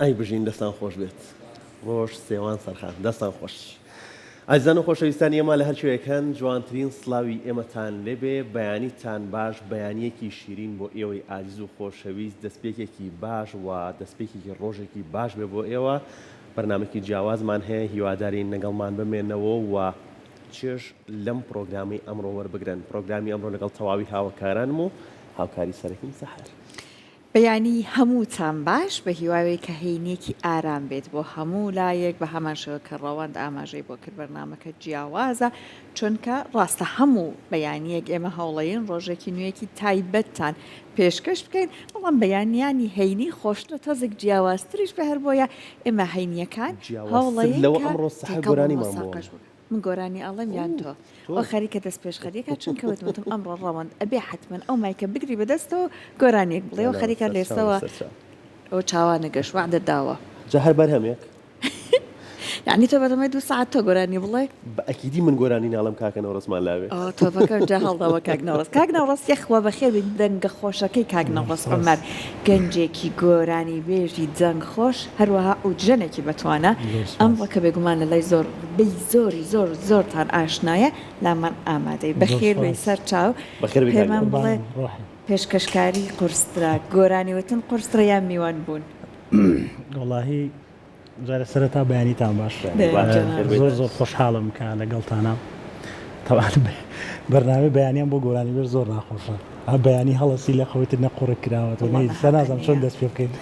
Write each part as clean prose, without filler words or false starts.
ئەی بژین دەستان خۆش بێت ڕۆژ سێوان سەرخان دەستان خۆش ئازیزان و خۆشەویستان ئێمە لە هەرچوێکەن جوانترین سڵاوی ئێمەتان لێبێ بەیانیتان باش بەیانیەکی شیرین بۆ ئێوەی ئازیز و خۆشەویست دەستپێکێکی باش و دەستپێکێکی ڕۆژێکی باش بێ بۆ ئێوە بەرنامێکی جیاوازمان هەیە هیوادارین لەگەڵمان بمێنەوە و چێژ لەم پرۆگرامی ئەمڕۆ وەربگرن پرۆگرامی ئەمڕۆ لەگەڵ تەواوی هاوکارانم و هاوکاری سەرەکیم سەحر بەیانی هەمووتان باش بە هیواوەی کە هەینێکی ئارام بێت بۆ هەموو لایەک بە هەمان شێوە کە ڕەوەند ئاماژەی بۆ کرد بەرنامەکە جیاوازە چونکە ڕاستە هەموو بەیانیەک ئێمە هەوڵەیەن ڕۆژێکی نوێیەکی تایبەتتان پێشکەش بکەین بەڵام بەیانیانی هەینی خۆشتە تۆزێک جیاوازتریش بە هەر بۆیە ئێمە هەینیەکان هەوڵەیەن لەوە ئەمڕۆ سەحر گۆرانی مامۆ من گۆرانی ئەڵێم یان تۆ ئەو خەریکە دەست پێش خەریکە چونکە وتم ئەمڕۆ ڕەوەند ئەبێ حتمەن ئەو مایکە بگری بەدەستەوە گۆرانێک بڵێ و خەریکە لێستەوە ئەو چاوانە گەشت وعدە داوە جا هەر بەرهەمێک یعنی تۆ بەدەمای 2 ساعت تۆ گۆرانی بڵێ بەئەکیدی من گۆرانی ناڵم کاکە نەوڕستمان لاوێ تۆپەکە جا هەڵداوە کاک نەوڕست یەخوا بەخێر بێت دەنگە خۆشەکەی کاک نەوڕست عومەر گەنجێکی گۆرانی بێژی جەنگ خۆش هەروەها ئەو جەنێکی بەتوانە ئەمڕۆ کە بێگومان لە لای زۆرتان ئاشنایە لامان ئامادەی بەخێر بێ سەر چاو پێمان بڵێ پێشکەشکاری قورسترا گۆرانیوتن قورسترە یان میوان بوون وەڵاهی جارە سەرەتا بەیانیتان باش زۆر خۆشحاڵم کە لەگەڵتانە تەواان بەرنامەی بەیانیان بۆ گۆرانی بێر زۆر ناخۆشە بەیانی هەڵەسی لە خەوتر نەقوڕ کراوەوە سە نازم چۆن دەست پێ بکەین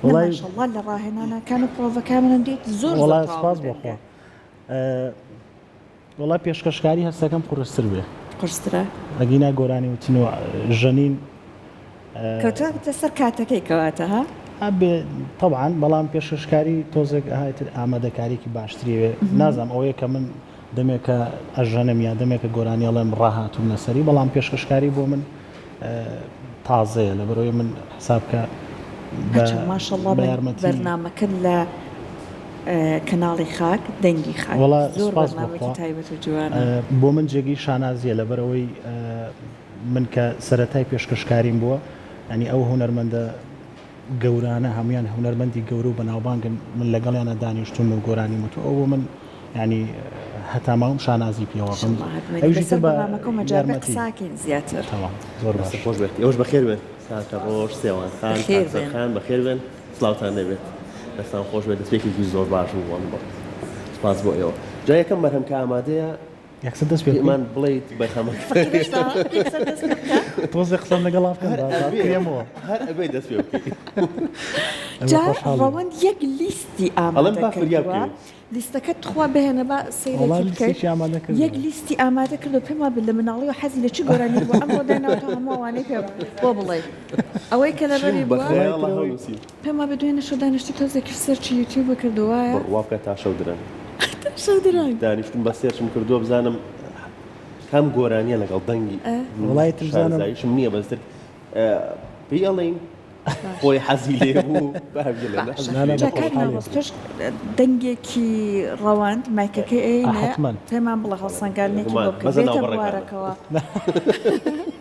وڵای لە ڕاهێنانەکان و پرۆڤەکانمان دێت زۆر وڵای سپاس بۆخوا وڵای پێشکەشکاری هەستەکەم قورستر بێ قورسترە ئەگینا گۆرانی وتین و ژەنین کەوتە سەر کاتەکەی کەواتە ها طبعا بەڵام پێشکەشکاری تۆزێک ئاهاتر ئامادەکاریکی باشتریوێ نازام ئەوەیە کە من دەمێکە ئەژەنم یا دەمێکە گۆرانی ئەڵێم ڕاهاتوم لەسەری بەڵام پێشکەشکاری بۆ من تازەیە لە بەرەوەی من حسابکە ماشەڵڵا بەرنامەکە لە کەناڵی خاک دەنگی خاک بۆ من جێگی شانازیە لە بەرەوەی من کە سەرەتای پێشکەشکاریم بووە ئەنی ئەو هونەرمەندە گەورانە هەمویان هونەرمەندی گەورە و بەناوبانگن من لەگەڵیانە دانیشتوم و گۆرانی متو ئەو من ینی هەتا ماوم شانازی پێوە ساکین زیاتر زۆر خۆش بێت ئەوش بەخێر بێن ساکە ڕۆژ سێوان خان بەخێر بێن سلااوتان دەبێت دەستان خۆش بێت دەستپێکێکی زۆر باش بووان بۆ سپاس بۆ ئێوە جا یەکەم بەرهەم کە ئامادەیە یەکسەر دەست پێمان بڵیت بەخەمە تۆزێ قسەم لەگەڵ پێمەوە هەر ئەبێ دەست پێ جا ڕەوەند یەک لیستی ئامادە لیستەکە تخوا بهێنە بە سەیرێکی یەک لیستی ئامادە کردو پێما بێت لە مناڵی و حەزی لە چی گۆرانی بۆ ئەمڕۆ دایناوتە هەمووانەی پێ بۆ بڵێ ئەوەی کە لەبەری بووە پێما بێ دوێنە شۆ دانیشتی تۆزێکی سەرچی یوتیوبە کردووایە ڕواکە تا شەو درەن دانیشتم بە سێرچم کردووە بزانم کام گۆرانیە لەگەڵ دەنگی وڵای ترزانایشم نییە بەزتر پێی ئەڵێین خۆی حەزی لێ بوو تۆش دەنگێکی ڕەوەند مایکەکەی ئەینێ پێمان بڵە هەڵسەنگارنێکی بۆ بکەێتە بوارەکەوە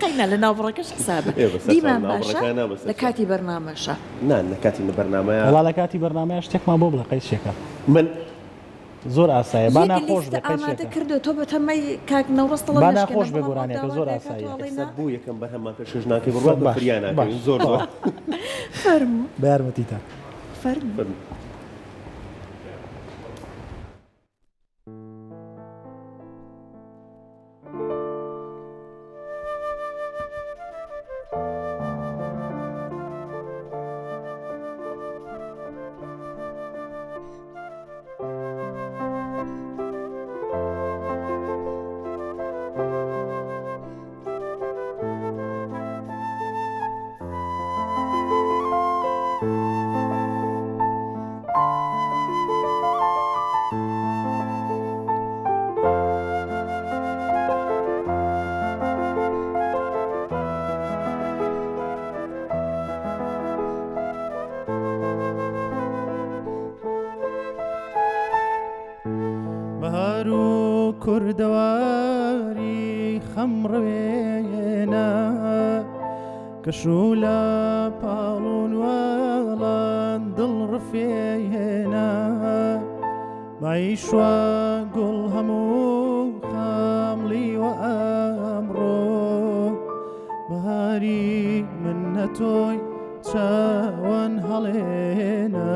قەینە لە ناوبڕەکەش حسابە دیمان باشە لە کاتی بەرنامەشە نان لە کاتی بەرنامەیە وڵا لە کاتی بەرنامەیە شتێکمان بۆ بڵە قەیسێکە من زۆر ئاسایە با ناخۆش ئامادە کردو تۆ بە تەمەی کاک نەوڕستڵ با ناخۆش بە گۆرانێکە زۆر ئاسایە بوو یەکەم بەرهەمان پێشکەش ناکەی بڕوات بە فریانە زۆر فەرموو بە یارمەتیتە فەرموو کوردەواری خەمڕوێنە کەشوولە پاڵون وەڵان دڵ ڕفێنا مایشوە گوڵ هەموو خامڵی و ئەمڕۆ بەهاری من نەتۆی چاوان هەڵێنا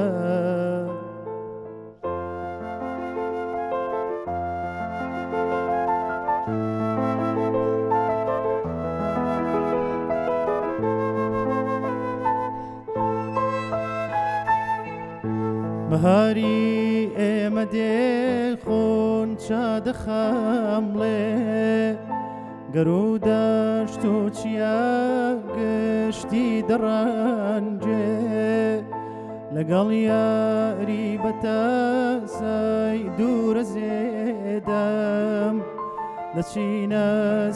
بەهاری ئێمە دێخۆن چادەخەمڵێ گەرو دەشت و چیا گشتی دەڕەنجێ لەگەڵ یاری بەتەسای دوورە زێدەم دەچینە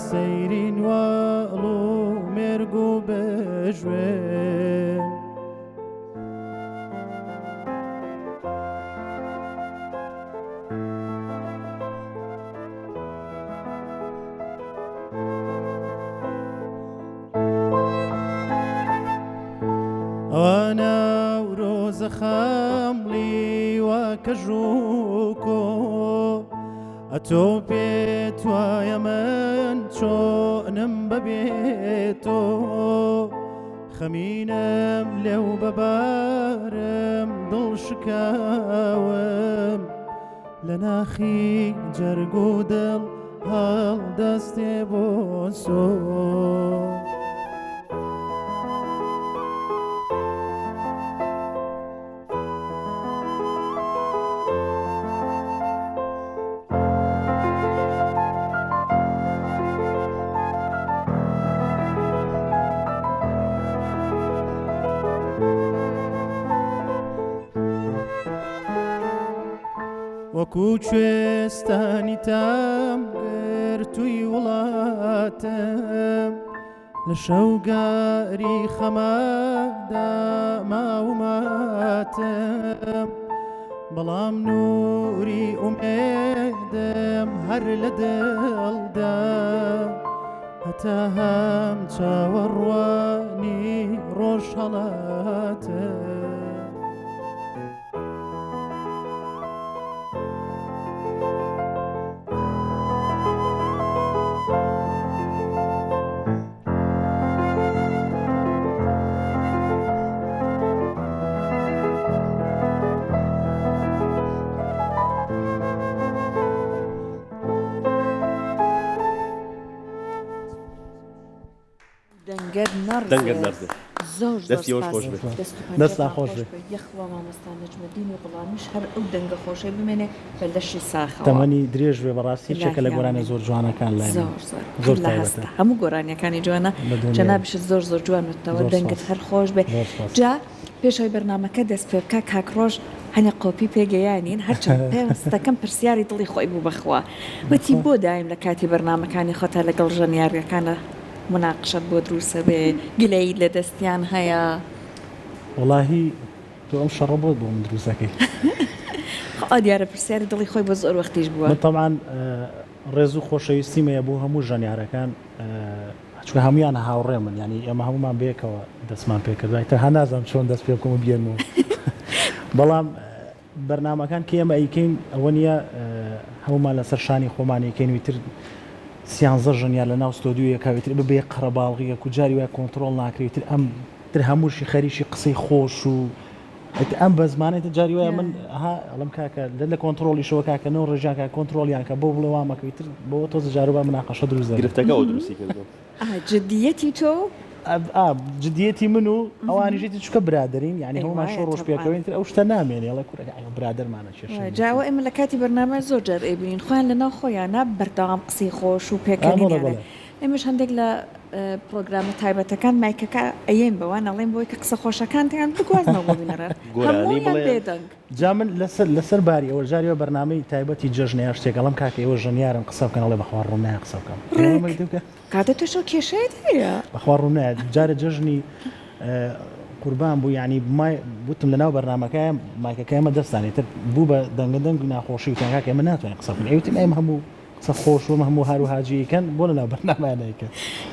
سەیرین وەڵ و مێرگ و بژوێن ئەوانە ڕۆزە خەمڵی واکەژووکۆ ئەتۆ پێت وایە من چۆنم بەبێتۆ خەمینم لێو بەبارم دڵ شکاوم لە ناخی جەرگ و دڵ هەڵدەستێ بۆ سۆ وەکو کوێستانی تام گرتووی وڵاتم لە شەوگاری خەمادا ماوماتم بەڵام نووری ئومێدم هەر لە دڵدا هەتا هەم چاوەڕوانی ڕۆژ هەڵاتم دەنگت نەرزێ زۆر دەستی ئەوش خۆش بێت دەستا خۆش بێت یەخوا مامۆستا نەجمەدین و بڵامیش هەر ئەو دەنگە خۆشەی بمێنێ بە لەشی ساخەوە تەمەنی درێژ بێ بەڕاستی چێکە لە گۆرانە زۆر جوانەکان لای زۆر لە هەستە هەموو گۆرانیەکانی جوانە جەنابیشت زۆر زۆر جوانوتەوە دەنگت هەر خۆش بێ جا پێشەوەی بەرنامەکە دەست پێ بکە کاکڕۆژ هەنە قۆپی پێگەیانین هەرچەند پێوەستەکەم پرسیاری دڵی خۆی بوو بەخوا وەتی بۆ دایم لە کاتی بەرنامەکانی خۆتا لەگەڵ ژەنیاریەکانە مناقشت بۆ دروسە بێ گلەی لە دەستیان هەیە وڵاهی تۆ ئەم شەڕە بۆ بۆ من دروستەکەی دیارە پرسیاری دڵی خۆی بۆ زۆر وەختیش بووە من طبعاً ڕێز و خۆشەویستیمەیە بۆ هەموو ژەنیارەکان چکە هەمویان هاوڕێ من ینی ئێمە هەمومان بێکەوە دەستمان پێکردوای تە هەنازم چۆن دەست پێ بکەم و بێنمەوە بەڵام بەرنامەکان کە ئێمە ئەیکەین ئەوە نییە هەمومان لەسەر شانی خۆمانیکەین ویتر سیانزە ژەنیار لە ناو ستۆدیۆیەکەویتر ببێ قەرەباڵغیەک و جاری وای کۆنتترۆل ناکرێتتر ئەم تر هەمووشی خەریشی قسەی خۆش و ئەم بە زمانێتە جاری وایە من ئەڵم کاکە لە کۆنتترۆلی شەوە کاکەنەوە ڕێژیانکە کۆنتترۆلیانکە بۆ بڵێ وامەکەویتر بۆ تۆز جاربا مناقەشە دروست گرفتەکە ئەو دروستی کردو جدیەتی تۆ جدیەتی من و ئەوانیژێتی چکە برادرین یعنی هەمومان شۆ ڕۆژ پێکەوەینتر ئەو شتە نامێنێڵە کوورەکە برادرمانە چێش جاوە ئێمە لە کاتی بەرنامە زۆر جار ئێبین خۆیان لەناو خۆیانە بەردەوام قسەی خۆش و پێکەنینیانە ئێمەش هەندێک لە پرۆگرامە تایبەتەکان مایکەکە ئەیەن بەوان ئەڵێن بۆی کە قسە خۆشەکانتیان بگوازنەوە ببینەرە هەموویان بێدەنگ جا من لەسەر باری ئەوە جاریوە بەرنامەی تایبەتی جەژنەیە شتێکەڵم کاکە ئێوە ژەنیارم قسە بکەنەڵێ بەخوا ڕوونای قسە بکەم کاتە تۆشەو کێشەیەت هەیە بەخوا ڕوونایە جارە جەژنی قوربان بوو ینی بوتم لەناو بەرنامەکەیە مایکەکە ئێمە دەستانی تر بوو بە دەنگدەنگ ناخۆشی وتیان کاکە ئێمە ناتوانین قسە بکەین ئەوتیم ئێمە هەموو قسە خۆش و هەموو هەرو هاجیەکەن بۆ لەناو بەرنامانەیەکە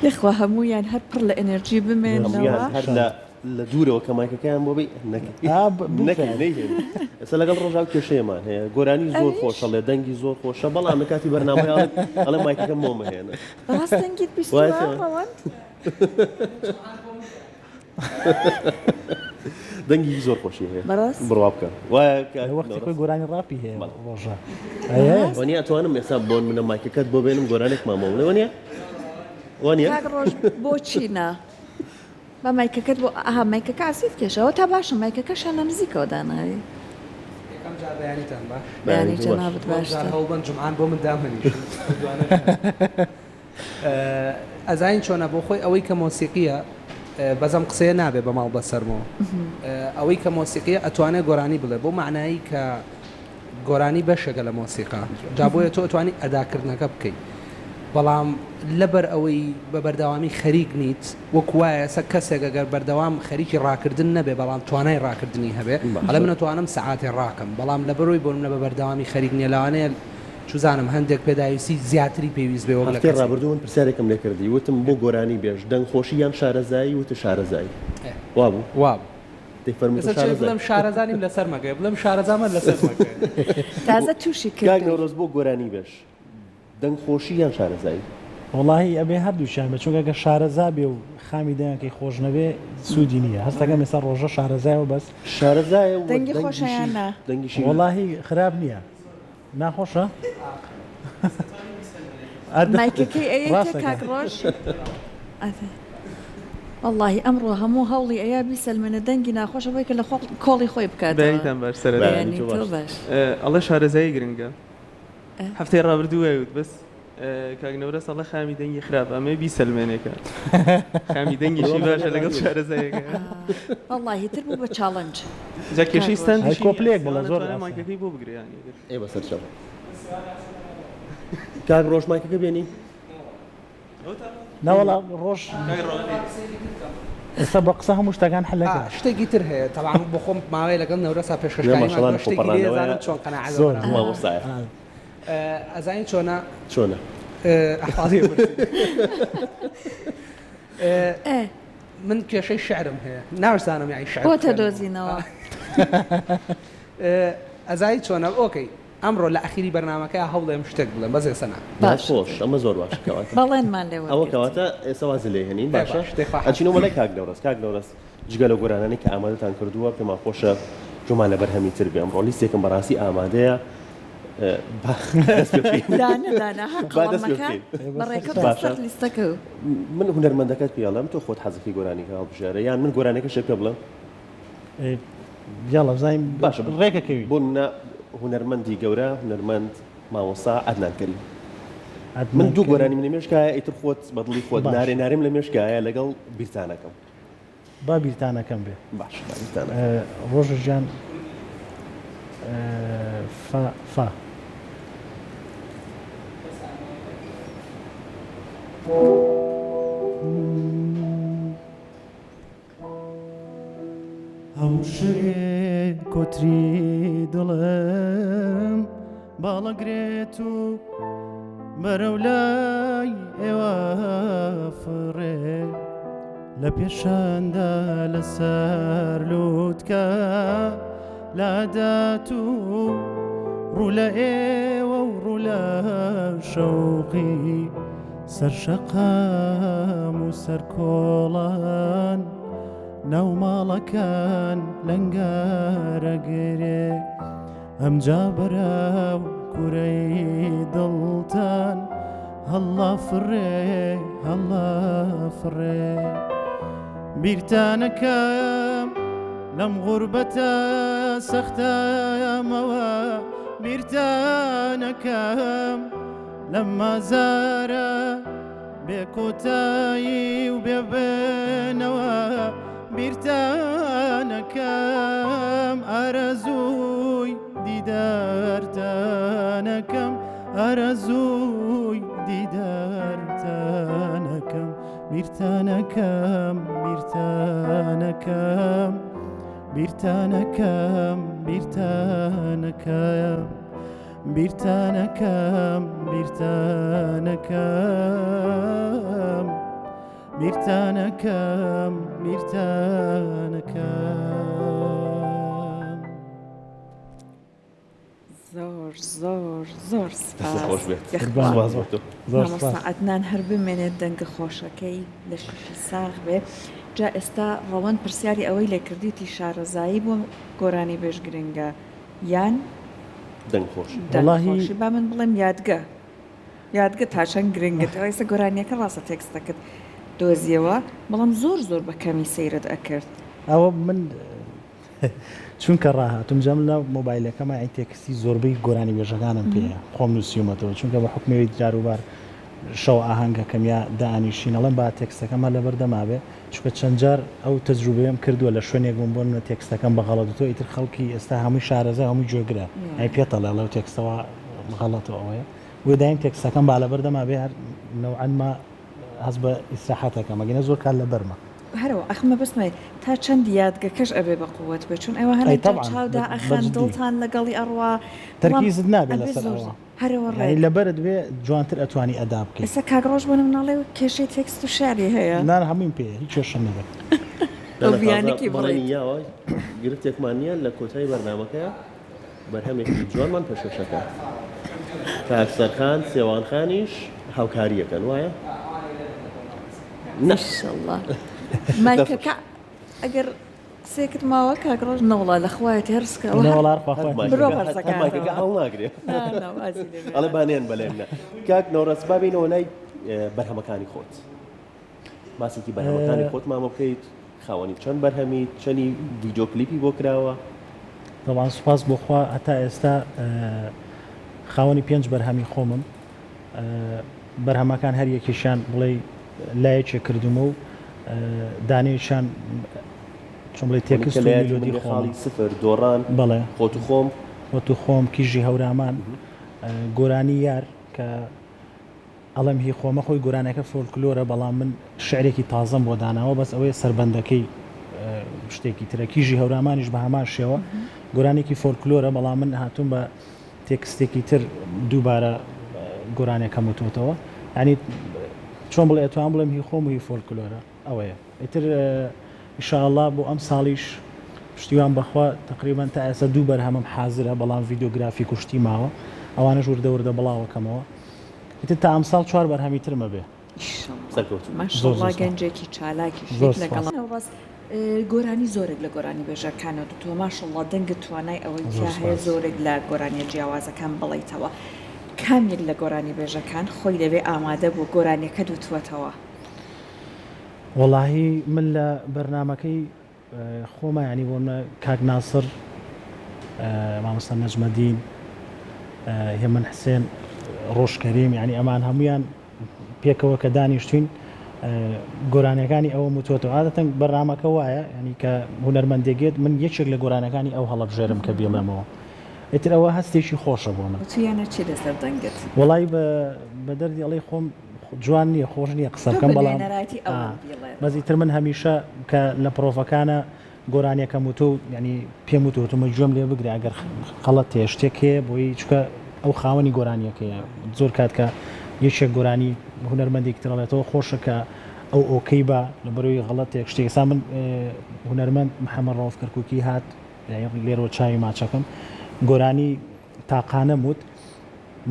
یخوا هەموویان هەر پڕ لە ئەنەرژی بمێنەوە هەر لە لە دوورەوە کە مایکەکەیان بۆ بێ نەکەی ئێستا لەگەڵ ڕۆژاو کێشەیەمان هەیە گۆرانی زۆر خۆشە لێ دەنگی زۆر خۆشە بەڵام لە کاتی بەرنامەیە ئەڵێ مایکەکەم بۆ مەهێنە ڕاستەنگیت بیستوە ڕەوان دەنگی زۆر خۆشی هەیە بەڕاست بڕوا بکە وایە وەختی خۆی گۆرانی ڕاپی هەیە ڕۆژە وانە ئەتوانم ئێستا بۆن منە مایکەکەت بۆ بێنم گۆرانێک مامەڵێ وانە کاک ڕۆژ بۆچی نا بە مایکەکەت بۆ ئاها مایکەکە ئاسیت کێشەوە تا باشە مایکەکەشانە نزیکەوە دانایی یەکەم جار بەیانیتان باش بەیانی جەنابەت باشتر هەوڵبن جمعان بۆ من دامهێنیش ئەزاین چۆنە بۆ خۆی ئەوەی کە مۆسیقیە بەزەم قسەیە نابێ بە ماڵ بەسەرمەوە ئەوەی کە مۆسیقیە ئەتوانێت گۆرانی بڵێ بۆ معنایی کە گۆرانی بەشێکە لە مۆسیقا جا بۆیە تۆ ئەتوانی ئەداکردنەکە بکەیت بەڵام لەبەر ئەوەی بە بەردەوامی خەریک نیت وەکوایە سە کەسێک ئەگەر بەردەوام خەریکی ڕاکردن نەبێ بەڵام توانای ڕاکردنی هەبێ هەڵە من ئەتوانم سەعاتێ ڕاکەم بەڵام لەبەرەوەی بۆ منە بە بەردەوامی خەریک نیە لەوانەیە چوزانم هەندێک پێداویستی زیاتری پێویست بێ وەک لە هەفتەی ڕابردوو من پرسیارێکم لێ کردی وتم بۆ گۆرانی بێژ دەنگخۆشی یان شارەزایی وتە شارەزایی وابوو واب دەیفەرمووتە بڵم شارەزانیم لەسەر مەگەی بڵم شارەزامە لەسەر مەگەی تازە تووشی کاک کرد نەورۆز بۆ گۆرانی بێژ دەنگخۆشی یان شارەزایی وڵی ئەبێ هەردووشیان بە چونکە گە شارەزا بێ و خامی دەیانکەی خۆش نەبێ سوودی نییە هەستەکەم ێستا ڕۆژە شارەزایەوە بەس شارەزایە دەنگی خۆشیانە دەنگیشی وڵی خراپ نییە ناخۆشە مایکەکەی ئەیە کاک ڕۆژ واللهی ئەمڕۆ هەموو هەوڵی ئەیا بیسەلمێنە دەنگی ناخۆشە بۆی کە لە کۆڵی خۆی بکات بەیانیتان باش سەرەتا بەیانی تۆ باش ئەڵە شارەزایی گرنگە هەفتەی ڕابردووە وت بەس کاک نەورە سەڵە خامی دەنگی خراپ ئەمە بیسەلمێنێکە خامی دەنگیشی باشە لەگەڵ شارەزایەکە واللهی تر بوو بە چاڵنج جا کێشەی ستاندی کۆپلێک بڵە زۆر مایکەکەی بۆ بگریانی ئێ بەسەر چەڵ کاک ڕۆژ مایکەکە بێنی ناوەڵا ڕۆژ ئێستا بە قسە هەموو شتەکان حلەکە شتێکی تر هەیە تەواو بۆ خۆم ماوەی لەگەڵ نەورەسا پێشکەشکاری شتێکی لێزانم چۆن قەناعەت مامۆستایە ئەزانین چۆنە چۆنە ئەحفاظی من کێشەی شعرم هەیە ناوزانم یعنی شعر بۆ تەدۆزینەوە ئەزای چۆنە ئۆکەی ئەمڕۆ لە ئەخیری بەرنامەکە هەوڵێم شتێک بڵێم بەزێ سەنا باش خۆش ئەمە زۆر باش کەواتە بەڵێنمان لێوە ئەوە کەواتە ئێستا وازی لێ هێنین باشە ئەچینەوە لای کاک دەورەست کاک دەورەست جگە لە گۆرانانی کە ئامادەتان کردووە پێمان خۆشە جومان لە بەرهەمی تر بێ ئەمڕۆ لیستێکم بەڕاستی ئامادەیە لیستەکە من هونەرمەندەکەت پێڵم تۆ خۆت حەزەکەی گۆرانیکە هەڵبژێرە یان من گۆرانەکە شێ پێ بڵێم یاڵە بزانین باشە ڕێکەکەوی بۆ منە هونەرمەندی گەورە هونەرمەند مامۆستا عەدنان کەریم من دوو گۆرانی منە مێشکایە ئیتر خۆت بەدڵی خۆت نارێ نارێم لە مێشکایە لەگەڵ بیرتانەکەم با بیرتانەکەم بێ باش بیرتانە ڕۆژ ژیان فا هەوشێ کۆتری دڵم باڵەگرێت و بەرەولای ئێوە فڕێ لە پێشاندا لەسەر لوتکە لادات و ڕوو لە ئێوە و ڕوو لە شەوقی سەرشەقام و سەرکۆڵان ناو ماڵەکان لەنگارەگرێ ئەمجا بەراو کوورەی دڵتان هەڵا فڕێ هەڵا فڕێ بیرتانەکەم لەم غوربەتە سەختەمەوە بیرتانەکەم لەم مازارە بێ کۆتایی و بێبێنەوە بیرتانەکەم ئارەزووی دیدارتانەکەم ئارەزووی دیدارتانەکەم بیرتانەکەم بیرتانەکەم بیرتانەکەم بیرتانەکەم بیرتانەکەم بیرتانەکەم میرتانەکەم زۆر زۆر زۆر خۆش بێت سپاس بۆ تۆ. زۆر سپاس. مامۆستاعەدنان هەر بمێنێت دەنگە خۆشەکەی لە شیشی ساغ بێ جا ئێستا ڕەوەند پرسیاری ئەوەی لێ کردیتی شارەزایی بۆ گۆرانی بێژ گرنگە یان دەنگ خۆش دەنگخۆشی با من بڵێم یادگە تا چەند گرنگت ئەوەیسە گۆرانیەکە ڕاستە تێکستەکەت دۆزیەوە بەڵام زۆر زۆر بە کەمی سەیرت ئەکرد ئەوە من چونکە ڕاهاتم جەم لە مۆبایلەکەمە ئەی تێکستی زۆربەی گۆرانی بێژەکانم پێەیە خۆم نووسیومەتەوە چونکە بە حکمەوەی جاروبار شەو ئاهەنگەکەم یا دانیشینەڵم با تێکستەکەمە لەبەر دەمابێ چونکە چەند جار ئەو تەجروبەیەم کردووە لە شوێنێک بووم بۆ منە تێکستەکەم بە غەڵەتەوە ئیتر خەڵکی ئێستا هەمووی شارەزە هەمووی جۆگرە ئەی پێتەڵێ لەو تێکستەوە غەڵەتەوە ئەوەیە وێ دایم تێکستەکەم با لەبەر دەمابێ هەر نەوعەنما هەز بە ئیسراحەتەکەم ئەگەنە زۆر کار لەبەرمە هەرەوە ئەخمە بستمێ تا چەند یادگەکەش ئەبێ بە قووەت بێ چون ئەوە هەنێک چاودا ئەخەن دڵتان لەگەڵی ئەڕوا تەرکیزت نابێت لەسەر ئەوە هەرەوە ڕێ لەبەرت بێ جوانتر ئەتوانی ئەدا بکەیت ئێستا کاگڕۆژ بۆ مناڵێ کێشەی تێکست و شاری هەیە نان هەمووین پێ هیچ کێشە نەبێت بیانێکی بڵێیت یاوە گرفتێکمانە لە کۆتایی بەرنامەکەیە بەرهەمێکی جوانمان پێشەشەکە کاکسەرخان سێوانخانیش هاوکاریەکەن وایە نەشەڵڵا مایکەکە ئەگەر قسێکت ماوە کاگڕۆژ نەوڵا لەخوایەتی هەرسکەوە نەوەڵار برۆ بەرزەکان هەڵ ناگرێت ئەڵێ بانێن بەلێمە کاک نەوڕەس بابینەوە لای بەرهەمەکانی خۆت ماسێکی بەرهەمەکانی خۆت مامە بکەیت خاوەنی چەند بەرهەمی چەندی ڤیدیۆ کلیپی بۆ کراوە طبعا سوپاس بۆخوا هەتا ئێستا خاوەنی 5 بەرهەمی خۆمم بەرهەمەکان هەر یەکیشان بڵێ لایەکێ کردومە و دانێشان چۆن بڵێ تێکست و میلۆدی خاڵی سفر دۆڕان بەڵێ خۆت و خۆم خۆت و خۆم کیژی هەورامان گۆرانی یار کە ئەڵم هی خۆمە خۆی گۆرانەکە فۆلکلۆرە بەڵام من شعرێکی تازەم بۆ داناوە بەس ئەوەیە سەربەندەکەی شتێکی ترە کیژی هەورامانیش بە هەمان شێوە گۆرانێکی فۆلکلۆرە بەڵام من هاتووم بە تێکستێکی تر دووبارە گۆرانێکەکەم وتوتەوە ینی چۆن بڵێ ئەتوان بڵێم هی خۆم و هی فۆلکلۆرە ئەوەیە ئیتر ئینشاءالله بۆ ئەم ساڵیش پشتیوان بەخوا تقریبان تا ئێستا 2 بەرهەمم حازرە بەڵام ڤیدیۆگرافی کوشتی ماوە ئەوانەش وردە بڵاوەکەمەوە ئیتر تا ئەم ساڵ 4 بەرهەمی ترمە بێ ماشەڵڵا گەنجێکی چالاکی لەگەڵ ڕاست گۆرانی زۆرێک لە گۆرانی بێژەکانە دوتووە ماشەڵڵا دەنگت توانای ئەوەی تیا هەیە زۆرێک لە گۆرانیە جیاوازەکان بڵیتەوە کامێک لە گۆرانی بێژەکان خۆی دەبێ ئامادە بۆ گۆرانیەکە دوتوەتەوە وەڵاهی من لە بەرنمەکەی خۆمە ینی بۆ منە کاک ناسر مامۆستا نەجمەدین هێمن حسێن ڕۆژکەریم ینی ئەمان هەمویان پێکەوە کە دانیشتوین گۆرانەکانی ئەوە وتوەوە عادەتەن بەرنامەکە وایە ینی کە هونەرمەندێگێت من یەکێک لە گۆرانەکانی ئەو هەڵەبژێرم کە بێڵێمەوە ئیتر ئەوە هەستێکی خۆشە بۆ من تویانە چی لەسەر دەنگت وڵی بە دەردی ئەڵی خۆم جوان نییە خۆش نییە قسە بکەم بەڵام بەزیتر من هەمیشە کە لە پرۆفەکانە گۆرانیەکەم وتو ینی پێم وتوتمە گوێم لێ بگرێ ئەگەر خەڵەت تێ شتێک هەیە بۆی چکە ئەو خاوەنی گۆرانیەکەیە زۆر کات کە یەکێک گۆرانی هونەرمەندێک ترڵێتەوە خۆشە کە ئەو ئۆکەی بە لە بەرەوەی غەڵەتێک شتێک سا من هونەرمەند محەممەد ڕەوف کەرکووکی هات لێرەوە چاوی ماچەکەم گۆرانی تاقانە وت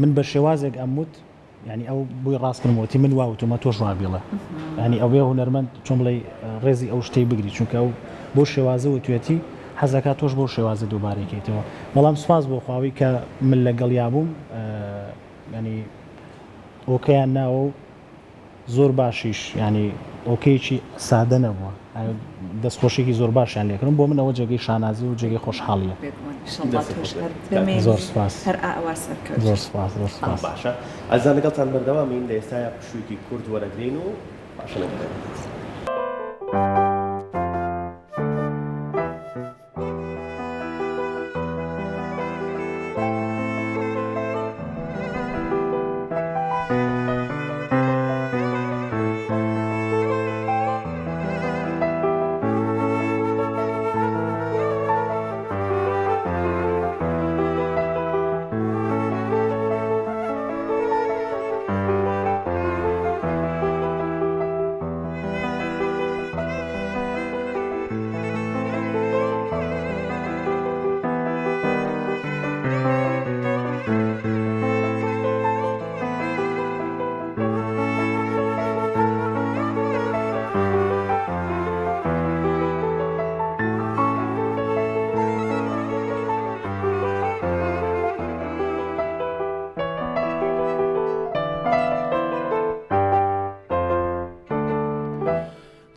من بە شێوازێک ئەموت ینی ئەو بووی ڕاستکردنەوەتی من واوتمە تۆش وابیڵە ینی ئەوێ هونەرمەند چۆن بڵێ ڕێزی ئەو شتەی بگری چونکە ئەو بۆ شێوازە وتوێتی حەزەکە تۆش بۆ شێوازە دووبارێکیتەوە بەڵام سوپاس بۆ خواوی کە من لەگەڵ یابووم ینی ئۆکەیان ناوە و زۆر باشیش ینی ئۆکەیەکی سادە نەبووە دەستخۆشێکی زۆر باشیان لێکردن بۆ من ئەوە جێگەی شانازی و جێگەی خۆشحاڵیە زۆر سپاس زۆر سپاس باشە ئەزان لەگەڵتان بەردەوامین لە ئێستاە پشوویکی کورد وەرەگرین و باشە لەگەڵ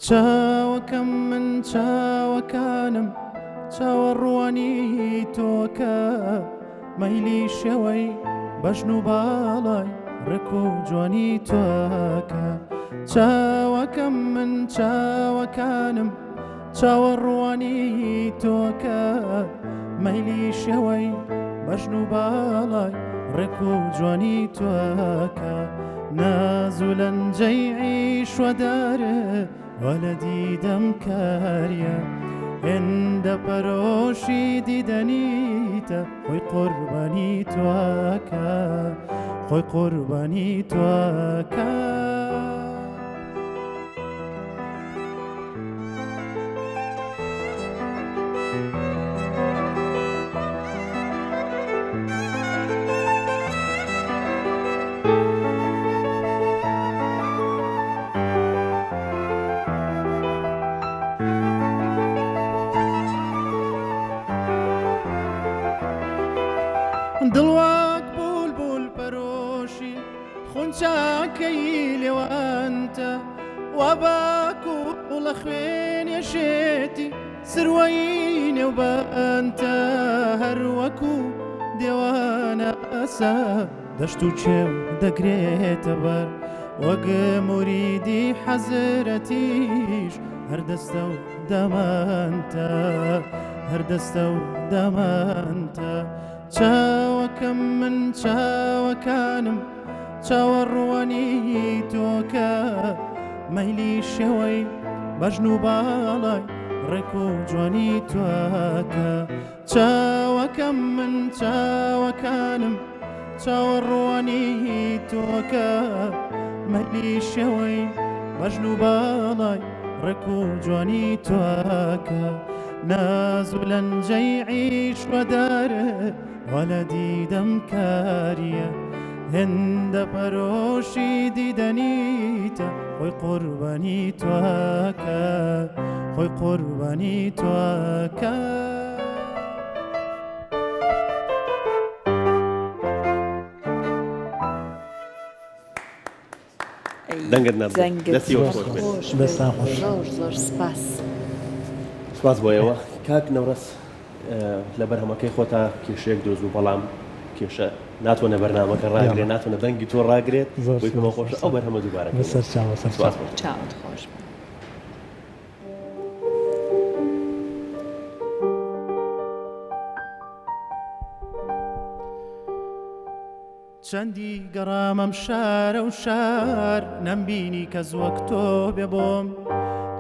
چاوەکەم من چاوەکانم چاوەڕوانی تۆکە مەیلی شەوەی بەژن و باڵای ڕێک و جوانی تۆکە چاوەکەم من چاوەکانم چاوەڕوانی تۆکە مەیلی شەوەی بەژن و باڵای ڕێک و جوانی تۆکە ناز و لەنجەی عیشوەدارە وە لە دیدەم کاریە هێندە پەرۆشی دیدەنیتە خۆی قوربانی تۆکە خۆی قوربانی تۆکە دڵواک بولبول پەرۆشی خونچاکەی لێوانتە وا باک و لە خوێنێشێتی سروەی نێوبانتە هەروەکو دێوانە ئەسا دەشت و چێو دەگرێتە بەر وەک موریدی حەزرەتیش هەردەستە و دەمانتە هەردەستە و دەمانتە چاوەکەم من چاوەکانم چاوەڕوانی تۆکە مەیلی شەوەی بەژن و باڵای ڕێک و جوانی تۆکە چاوەکەم من چاوەکانم چاوەڕوانی تۆکە مەیلی شەوەی بەژن و باڵای ڕێک و جوانی تۆکە ناز و لەنجەی عیشوەدارە وە لە دیدەم کاریە هێندە پەرۆشی دیدەنیتە خۆی قوربانی تۆکە خۆی قوربانی تۆکە دەنگت نەبوو دەستی خۆش دەستان خۆش. زۆر زۆر سپاس سپاس بۆیەوە کاک نەورەس لەبەر هەمەکەی خۆتا کێشەیەک دۆز و بەڵام کێشە ناتوانە بەرنامەکە ڕاگرێت ناتوانە دەنگی تۆ ڕاگرێت بۆی پێمە خۆشە ئەو بەرهەمە دووبارە بەسەر چاوە سەر سپاس بۆ چاوت خۆش بێ. چەندی گەڕامەم شارە و شار نەمبینی کەس وەک تۆ بێ بۆم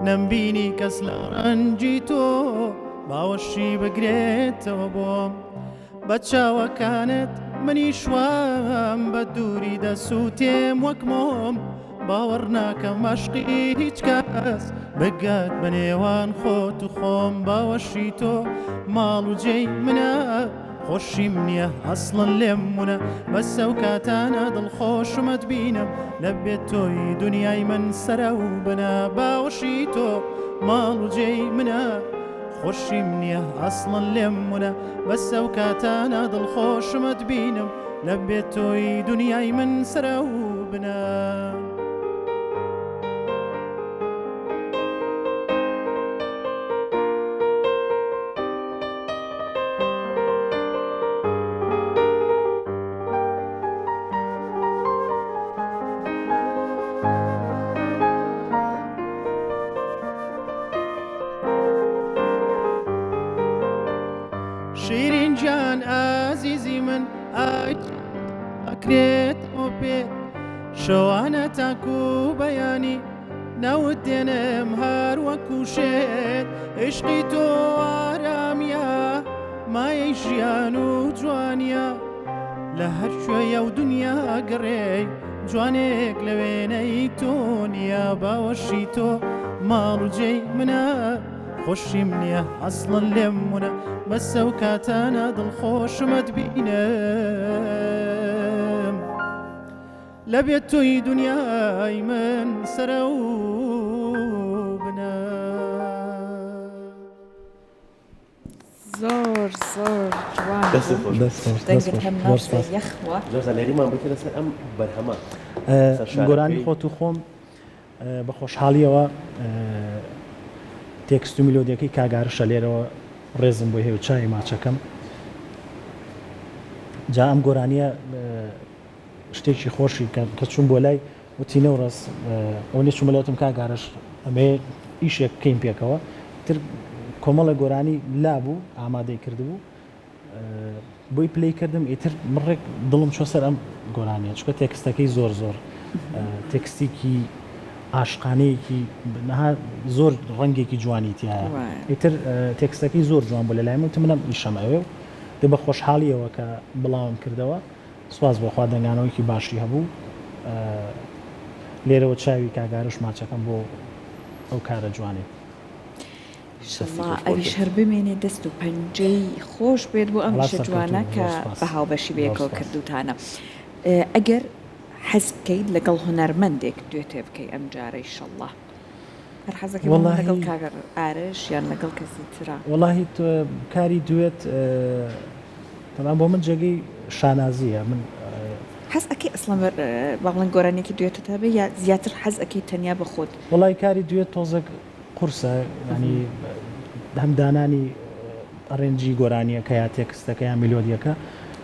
نەمبینی کەس لە ڕەنجی تۆ باوەشی بگرێتەوە بۆم بە چاوەکانت منی شوام بە دووری دەسووتێم وەک مۆم باوەڕ ناکەم عەشقی هیچ کەس بگات بە نێوان خۆت و خۆم باوەشی تۆ ماڵ و جێی منە خۆشیم نییە ئەسڵن لێم مونە بەسە و کاتانە دڵخۆشمەت بینم لە بێت تۆی دنیای من سەرە و بنە باوەشی تۆ ماڵ و جێی منە خۆشیم نییە ئەسڵن لێم مونە بەسە و کاتانە دڵخۆشمەت بینم لە بێت تۆی دنیای من سەرە و بنە شیرین جان ئازیزی من ئەکرێتەوە پێ شەوانە تاکو بەیانی ناوت دێنم هەر وەکو شێت عشقی تۆ ئارامیە مایەی ژیان و جوانیە لە هەر شوێیە و دنیا گەڕێ جوانێک لە وێنەی تۆ نییە باوەشی تۆ ماڵ و جێی منە خۆشیم نییە ئەسڵن لێم مونە بەسە و کاتانە دڵخۆشمەت بینم لە بێت تۆی دنیای من سەرە و بنە زۆر زۆر جوان دەستی بوو. خۆش دەنگت هەم ناوسە یەخوە لەوزە لێریمان بکرە سەر ئەم بەرهەمە گۆرانی خۆت و خۆم بە خۆشحاڵیەوە تێکست و میلۆدیەکەی کاگارشە لێرەوە ڕێزم بۆ هێو چای ماچەکەم جا ئەم گۆرانیە شتێکی خۆشی کە چوون بۆ لای وتی نەوڕاس ئەو نێ چوومەلەوتم کاگارش ئەمێ ئیشێک بکەین پێکەوە تر کۆمەڵە گۆرانی لابوو ئامادەی کردبوو بۆی پلی کردم ئیتر مڕێک دڵم چۆ سەر ئەم گۆرانیە چکە تێکستەکەی زۆر تێکستێکی عاشقانەیەکی نەها زۆر ڕەنگێکی جوانی تایە ئیتر تێکستەکەی زۆر جوان بۆ لەلای من منم ئیشەمەوێ و دێ بە خۆشحاڵیەوە کە بڵاوم کردەوە سواز بۆ خوا دەنگانەوەیکی باشی هەبوو لێرەوە چاوی کاگارش ماچەکەم بۆ ئەو کارە جوانێ ئەویش هەر بمێنێ دەست و پەنجەی خۆش بێت بۆ ئەم جوانە کە بە هاوبەشی بەیەکەوە کردوتانە ئەگەر حەز بکەیت لەگەڵ هونەرمەندێک دوێتێ بکەی ئەم جارەی شەڵڵا هەر حەزەکە لەگەڵ کاگەر ئارش یان لەگەڵ کەسی ترا وەڵاهی کاری دوێت تەمان بۆ من جێگەی شانازیە من حەز ئەکەی ئەسڵەن باڵێن گۆرانێکی دوێتە تا بێ یا زیاتر حەز ئەکەی تەنیا بە خۆت وەڵی کاری دوێت تۆزێک قورسە ینی هەمدانانی ڕێنجی گۆرانیەکە یا تێکستەکە یا میلۆدیەکە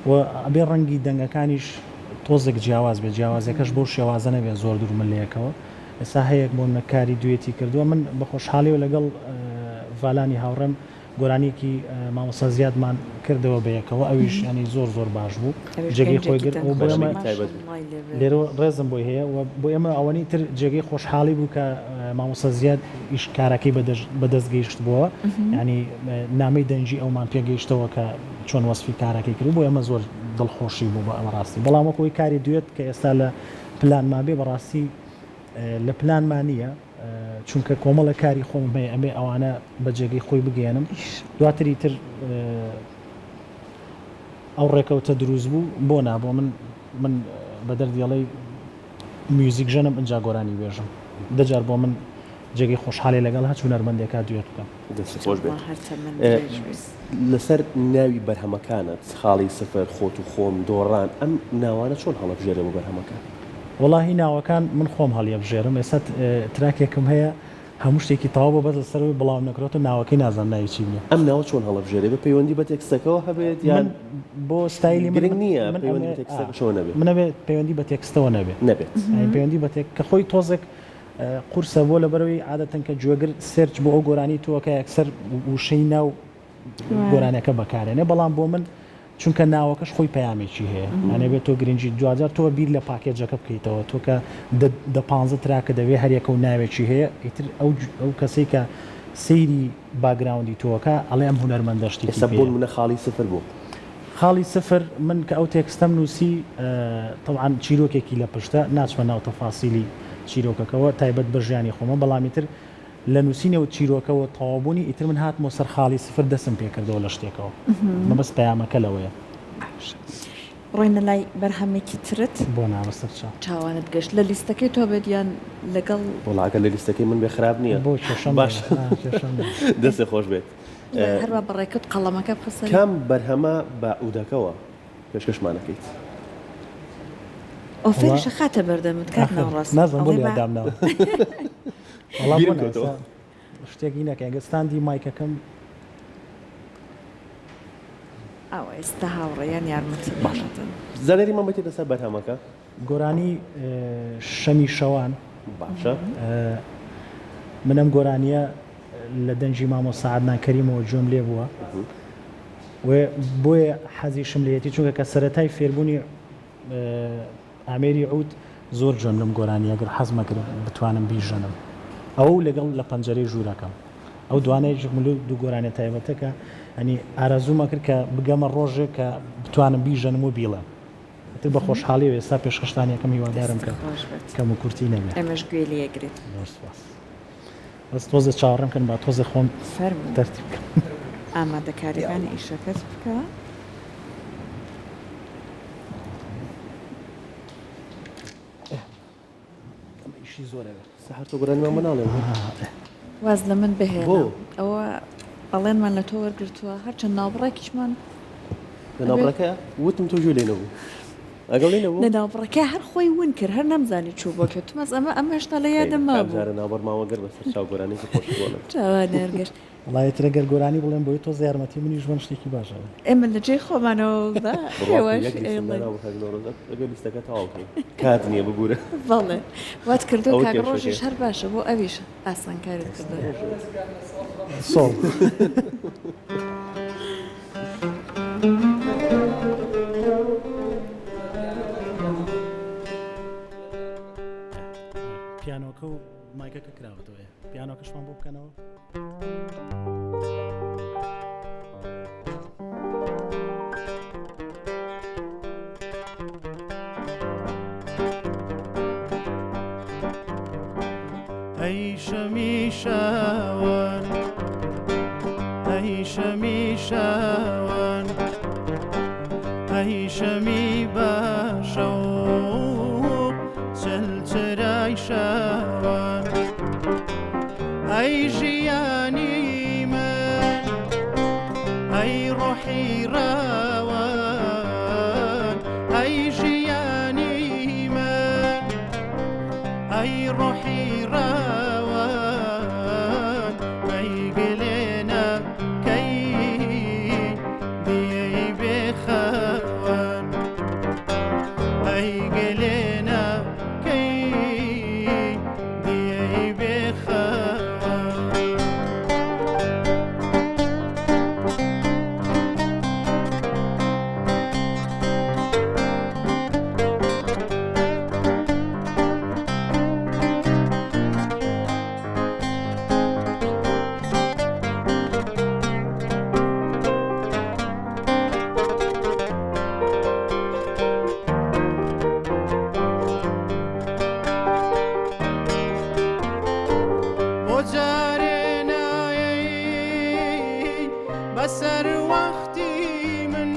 و ئەبێ ڕەنگی دەنگەکانیش تۆزێک جیاواز بێت جیاوازەکەش بۆ شێوازە نەبێ زۆر دوور من لەیەکەوە ئێستا هەیەک بۆ نەکاری دوێتی کردووە من بە خۆشحاڵی و لەگەڵ ڤالانی هاوڕێم گۆرانێکی مامۆستا زیادمان کردەوە بەیەکەوە ئەویش ینی زۆر باش بوو جێگەی خۆی گرت و بۆ ئێمە لێرە ڕێزم بۆی هەیە و بۆ ئێمە ئەوەنی تر جێگەی خۆشحاڵی بوو کە مامۆستا زیاد ئیش کارەکەی بەدەستگەیشت بووە ینی نامەی دەنجی ئەومان پێگەیشتەوە کە چۆن وەسفی کارەکەی کرد بۆ ئێمە زۆر دڵخۆشی بوو بە ئەمە ڕاستی بەڵام وەکەوەی کاری دوێت کە ئێستا لە پلانمان بێ بەڕاستی لە پلانمان نییە چونکە کۆمەڵە کاری خۆم هەیە ئەمێ ئەوانە بە جێگەی خۆی بگەێنم دواتری تر ئەو ڕێکەوتە دروست بوو بۆ نابۆ من بە دەردیڵەی میوزیک ژەنم ئەنجا گۆرانی بێژم دەجار بۆ من جێگەی خۆشحاڵی لەگەڵ هەچ هونەرمەندێکا دوێت بکەم خۆش بێت لەسەر ناوی بەرهەمەکانت خاڵی سفر خۆت و خۆم دۆڕان ئەم ناوانە چۆن هەڵەبژێرە بۆ بەرهەمەکان وەڵاهی ناوەکان من خۆم هەڵیەبژێرم ئێستا تراکێکم هەیە هەموو شتێکی تەواو بە لەسەرەوەی بڵاو نەکرێتە ناوەکەی نازان ناوی چی نیە ئەم ناوە چۆن هەڵەبژێرێ بە پەیوەندی بە تێکستەکەەوە هەبێت یان بۆ ستایلی گرنگ نییە پەیوەندی بە تێکستەکە چۆن نەبێت منەبێت پەیوەندی بە تێکستەوە نەبێت پەیوەندی بە کە خۆی تۆزێک قورسە بۆ لەبەرەوەی عادەتەن کە جوێگر سێرچ بۆ ئەو گۆرانی تۆکە یەکسەر وشەی ناو گۆرانەکە بەکارێنێ بەڵام بۆ من چونکە ناوەکەش خۆی پەیامێکی هەیە ئەنێ بێت تۆ گرنگی دوجار تۆ بیر لە پاکێجەکە بکەیتەوە تۆ کە دە 15 تراکە دەوێت هەریەکە و ناوێکی هەیە ئیتر ئەو کەسەی کە سەیری باگراوندی تۆکە ئەڵێ ئەم هونەرمەندەشتی ئێستا بۆ منە خاڵی سفر بوو خاڵی سفر من کە ئەو تێکستەم نووسی طبعاً چیرۆکێکی لە پشتە ناچمە ناو تەفاسیلی چیرۆکەکەەوە تایبەت بە ژیانی خۆمە بەڵامی تر لە نووسینەوە چیرۆکەەوە تەوابوونی ئیتر من هاتمۆ سەر خاڵی سفر دەسم پێکردەوە لە شتێکەوە مەبەست پەیامەکە لەوەیە ڕۆینە لای بەرهەمێکی ترت بۆ ناوەسەر چاوانت گەشت لە لیستەکەی تۆ بێت یان لەگەڵ وڵاگە لە لیستەکەی من بێ خراپ نییە بۆ باش دەستێ خۆش بێت هەروە بەڕێکت قەڵەمەکە بخەسەر کام بەرهەمە بە ئودەکەوە پێشکەشمانەکەیت ئۆفێرشە خاتە بەردەمت کات ناوڕاست نازم بۆ یادامناوە شتێکی نەکە گەستاندی مایکەکەم ئەو ئێستا هاوڕێیان یارمەتی زانێری مەمەتی لەسەر بەرهەمەکە گۆرانی شەمی شەوان باشە منم گۆرانیە لە دەنجی مامۆستا عەدنان کەریمەوە گوێم لێ بووە بۆیە حەزیشم لێتی چونکە کە سەرەتای فێربوونی ئامێری عود زۆر جۆم لەم گۆرانی ئەگەر حەزمە کرد بتوانم بیژەنم ئەو لەگەڵ لە پەنجەرەی ژوورەکەم ئەو دوانەیە دوو گۆرانە تایبەتەکە ئەنی ئارەزوومە کرد کە بگەمە ڕۆژێک کە بتوانم بیژەنم و بیڵە تر بە خۆشحاڵی و ئێستا پێشخستانیەکەم هیوادارم کە کەم و کورتی نەبێت ئەمەش گوێ لێگرێت بەس تۆزە چاوەڕێم کردن با تۆزە خۆم دەرتیب ئامادەکاریەکانی ئیشەکەت بکە ئیشی زۆرەوە سەحر تۆ گۆرانیمان بەناڵێ واز لە من بهێنە ئەوە ئەڵێنمان لە تۆ وەرگرتووە هەرچەند ناوبڕێکیشمان لە ناوبڕەکە وتم تۆ گوێ لێ نەبوو ئەگەڵی نەبوو لە ناوبڕەکە هەر خۆی ون کرد هەر نەمزانی چوو بۆ کە تومەز ئەمە هێشتا لە یادە مابوو جارە ناوبەر ماوەگەر بەسەر چاو گۆرانێکی خۆش بۆڵم چاوانە هەرگەشت وڵایەترە گەر گۆرانی بڵێن بۆی تۆ زیارمەتی منی ژوان شتێکی باشە ئێمە لە جێی خۆمانەوە هێواش ئەگەر لیستەکە تاواکەی کات نییە ببوورە بەڵێ وات کردو ئەو کاک کێشەکە. ڕۆژیش هەر باشە بۆ ئەویش ئاسانکارت کردو سۆڵ پیانۆکە و مایکەکە کراوەتەوە پیانۆکەشمان بۆ بکەنەوە ئەی شەمی شاوان ئەی شەمی شاوان ئەی شەمی باشە و چلچرای شاوان ئەی ژیانی من ئەی ڕۆحی ڕاوان ئەی ژیانی من ئەی ڕۆحی ڕاوان ئەی گلێنە کەی دیەی بێخەوان ئەی گلێنە کەی دیەی بێخەوان بۆ جارێ نایەی بەسەر وەختی من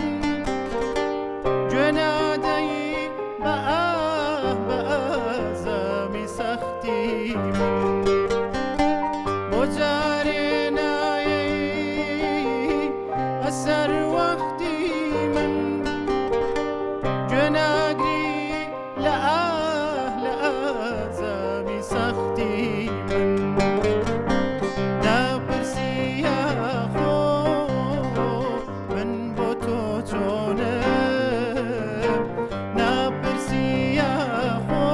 گوێ نادەی بە ئازامی سەختی من بۆ جارێ نایەی بەسەر وەختی من گوێ ناگری لە ئازامی سەختی من ناپرسی یاخۆ من بۆ تۆ چۆنم ناپرسی یاخۆ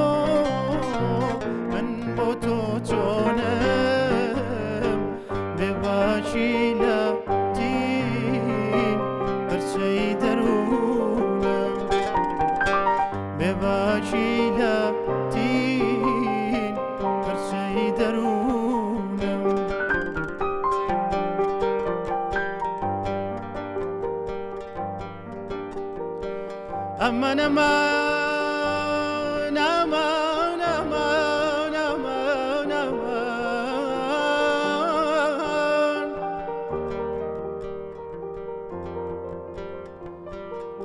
من بۆ تۆ چۆنم بێباشی لە تین پرچەی دەروونم بێباشی لە تین پرچەی دەروونم ئەمە نەما نەما نەما نەما نەما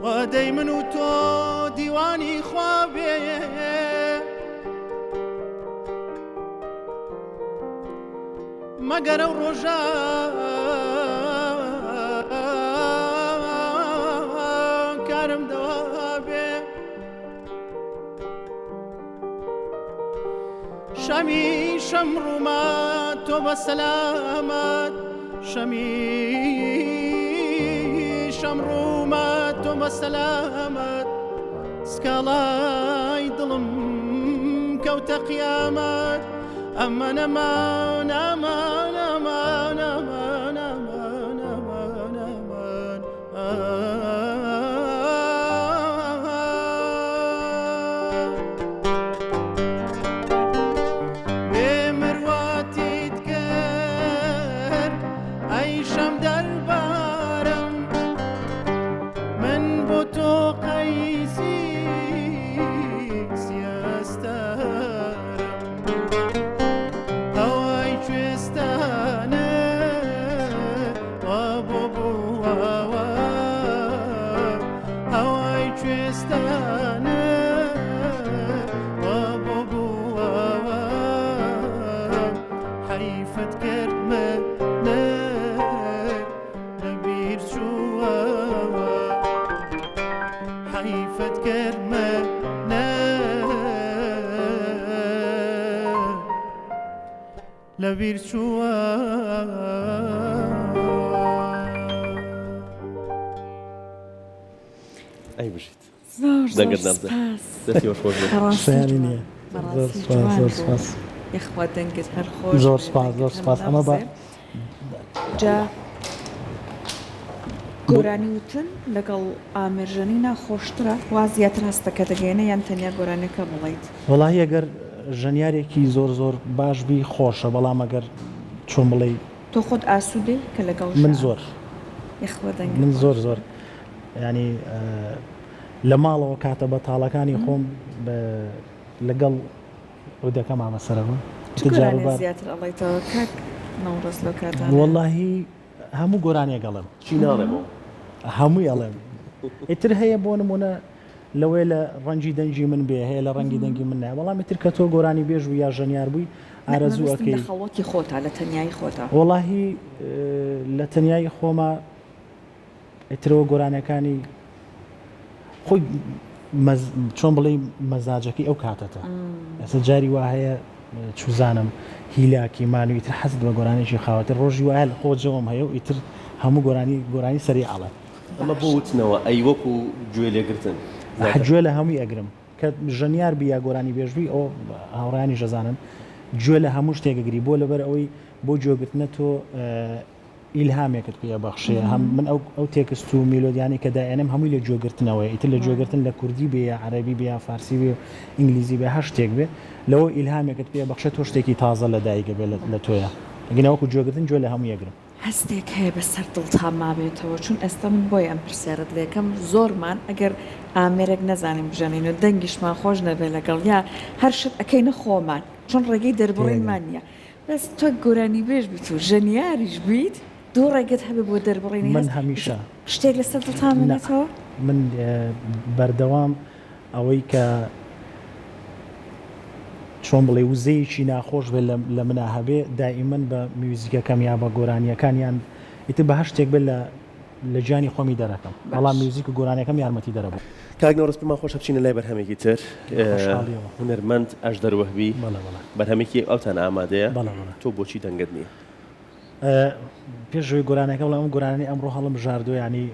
وادەی من و تۆ دیوانی خوا بێ مەگەر ئەو ڕۆژە کارم دەوا بێ شەمی شەمڕوومە تۆ بە سەلامەت شەمی شەمڕوومە تۆ بە سەلامەت سکاڵای دڵم کەوتە قیامەت ئەمە نەما نەما نەما نەما نەما نەما نەما بێ مرواتیت کرد ئەی شەم دەربارم من بۆ تۆ قەیسی سیاستەرم هەوای کوێستانە وا بۆ بووەوە هەوای کوێستانە وا بۆ بووەوە حەیفت کرد منەر لەبیر چووەوە حەیفت کرد لەبیر چووە ئەی بژیت زۆر دەنگت زۆر نامزە. سپاس دەستی خۆش بێت. شایانی نییە بەڕاستی زۆر جوان زۆر بوو. سپاس یخوا دەنگت هەر خۆش زۆر بێ، سپاس دەنگت زۆر هەر سپاس ئەمە بە نەبزێ. جا گۆرانی وتن لەگەڵ ئامێژەنی ناخۆشترە وا زیاتر هەستەکە دەگەێنە یان تەنیا گۆرانەکە بڵیت وەڵاهی ئەگەر ژەنیارێکی زۆر زۆر باش بی خۆشە بەڵام ئەگەر چۆن بڵێ تۆ خۆت ئاسوودێ کە لەگەڵ من ژیان؟ زۆر یخوا دەنگت من خۆش. زۆر زۆر ینی لە ماڵەوە کاتە بەتاڵەکانی خۆم لەگەڵ ئەودەکە مامەسەرەوە چ گۆرانێ زیاتر ئەڵێیتەوە کاک نەوڕۆز لەو کاتانە؟ وەڵاهی هەموو گۆرانێک گەڵم چی ناڵێمەوە هەمووی ئەڵێم ئیتر هەیە بۆ نمونە لەوەی لە ڕەنگی دەنگی من بێ هەیە لە ڕەنگی دەنگی من نایە وەڵام ئیتر کە تۆ گۆرانی بێژ و یا ژەنیار بووی ئارەزووەکەی لە خەڵەتی خۆتا لە تەنیایی خۆتا وەڵاهی لە تەنیایی خۆمە ئیترەوە گۆرانەکانی خۆی چۆن بڵێ مەزاجەکەی ئەو کاتەتە ئەسە جاری وا هەیە چوزانم هیلاکی مانوی ئیتر حەزت بە گۆرانێکی خاوەتر ڕۆژی وایە لە خۆ جەوەم هەیە و ئیتر هەموو گۆرانی سەری ئاڵە ئەمە بۆ وتنەوە ئەی وەکو گوێ لێگرتن حجوێ لە هەمووی ئەگرم کە ژەنیار بیا گۆرانی بێژووی ئەو هاوڕانی ژەزانن گوێ لە هەموو شتێکەگری بۆ لەبەر ئەوەی بۆ گوێگرتنە تۆ ئیلهامێکت پێ بەخشێ هەم من ئەو تێکست و میلۆدیانی کە داێنم هەمووی لە گوێگرتنەوەی ئیتر لە گوێگرتن لە کوردی بێ یا عەرەبی بێ یا فارسی بێ ئینگلیزی بێ هەر شتێک بێ لەوە ئیلهامێکت پێ بەخشێت تۆ شتێکی تازە لە دایکە بێ لە تۆیە ئەگەنەوەکو گوێگرتن گوێ لە هەموو یەگرم هەستێک هەیە بەسەر دڵتا مابێتەوە چون ئێستا من بۆی ئەم پرسیارت لێکەم زۆرمان ئەگەر ئامێرێک نەزانین بژەنین و دەنگیشمان خۆش نەبێ لەگەڵ یا هەر شت ئەەکەینە خۆمان چۆن ڕێگەی دەربڕینمان نییە بەس تۆ گۆرانی بێژ بیت و ژەنیاریش بیت دوو ڕێگەت هەبێ بۆ دەربڕینی من هەمیشە شتێک لەسەر دڵتا منێتەوە من بەردەوام ئەوەی کە چۆن بڵێ وزەیەکی ناخۆش بێت لە منە هەبێ دائیمەن بە میوزیکەکەم یا بە گۆرانیەکانیان ئیتر بە هەر شتێک بێت لە گیانی خۆمی دەرەکەم بەڵام میوزیک و گۆرانەکەم یارمەتی دەرەبوو کاگنەوڕست پێمان خۆشە بچینە لای بەرهەمێکی تر هونەرمەند ئەژدەر وەهبی بەرهەمێکی ئەوتان ئامادەیە تۆ بۆچی دەنگت نییە پێشوی گۆرانەکە وڵام گۆرانی ئەمڕۆ هەڵم ژاردو ینی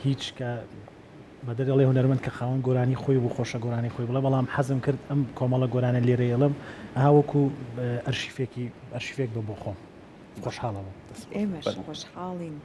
هیچ کە بە دەرێڵی هونەرمەند کە خاوەن گۆرانی خۆی بوو خۆشە گۆرانی خۆی بڵێ بەڵام حەزم کرد ئەم کۆمەڵە گۆرانە لێرەیەڵم هاوەکو ئەرشیفێک بە بۆ خۆم خۆشحاڵەوە ئێمەش خۆشحاڵین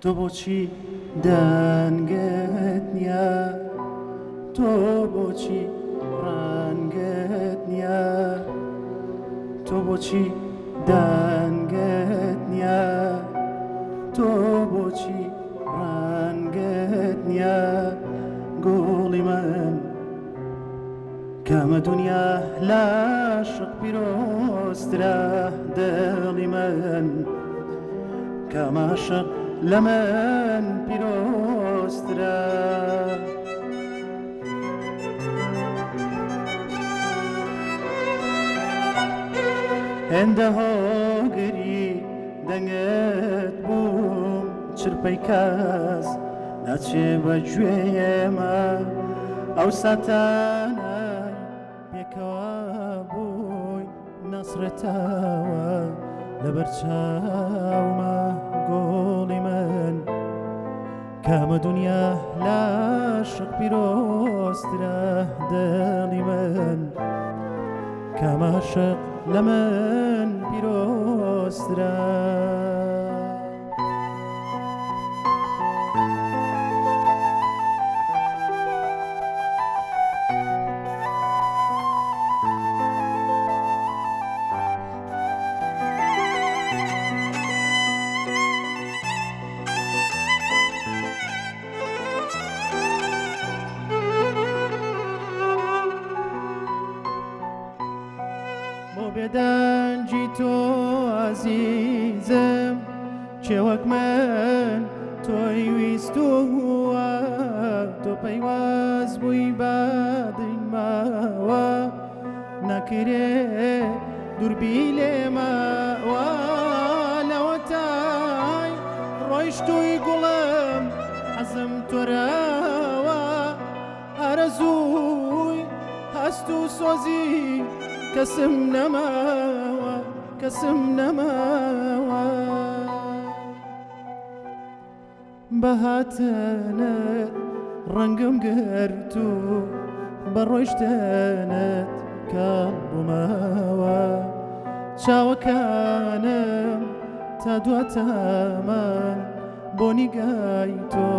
تۆ بۆچی دەنگت نییە تۆ بۆچی ڕەنگت نییە تۆ بۆچی دەنگت نییە تۆ بۆچی ڕەنگت نییە گوڵی من کەمە دنیا لاشق پیرۆسترە دڵی من کەمە عاشق لە من پیرۆسترە هێندە هۆگری دەنگت بووم چرپەی کەس ناچێ بە گوێمە ئەو ساتانای پێکەوە بووی نەسرەتەوە لەبەر چاومە گۆڵی من کەمە دنیا لاشق پیرۆسترە دڵی من کەمە عاشق لە من پیرۆسترە بێدەنجی تۆ عەزیزم کێوەک من تۆی ویستووە تۆ پەیوەست بووی بە دڵمەوە نەکرێ دووربی لێمەوە لەوە تای ڕۆیشتووی گوڵم حەزم تۆرەوە ئارەزووی هەست و سۆزی کەسم نەماوە کەسم نەماوە بەهاتنت ڕەنگم گرت و بەڕۆیشتنت کام بوومەوە چاوەکانم تا دواتەمان بۆ نیگای تۆ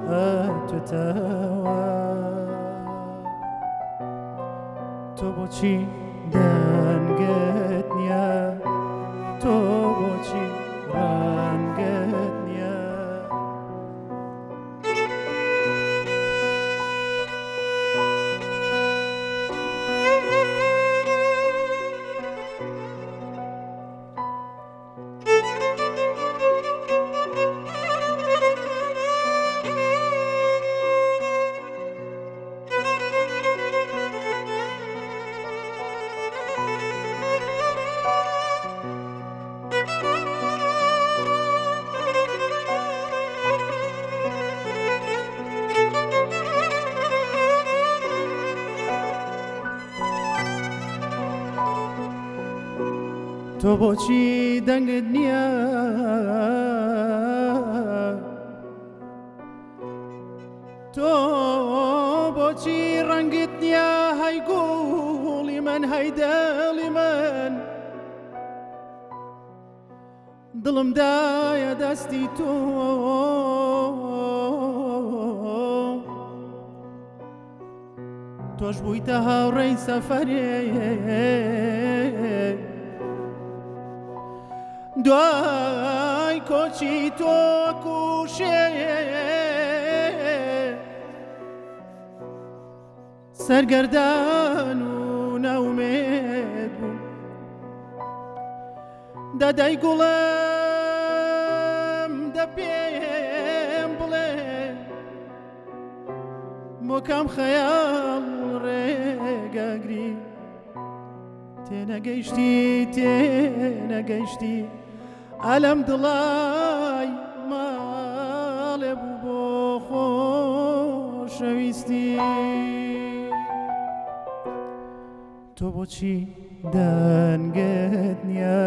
هاتوتەوە تۆ بۆچی دەنگت نییە تۆ بۆچی ڕەنگت نییە تۆ بۆچی دەنگت نییە تۆ بۆچی ڕەنگت نییە هەی گوڵی من هەی دڵی من دڵم دایە دەستی تۆ تۆش بوویتە هاوڕێی سەفەرێ دوای کۆچی تۆ کوشێ سەرگەردان و ناومێد بوو دەدەی گوڵم دە پێم بڵێ بۆ کام خەیاڵ ڕێگەگری تێنەگەیشتی ئەلەم دڵای ماڵێ بوو بۆ خۆشەویستی تۆ بۆچی دەنگت نییە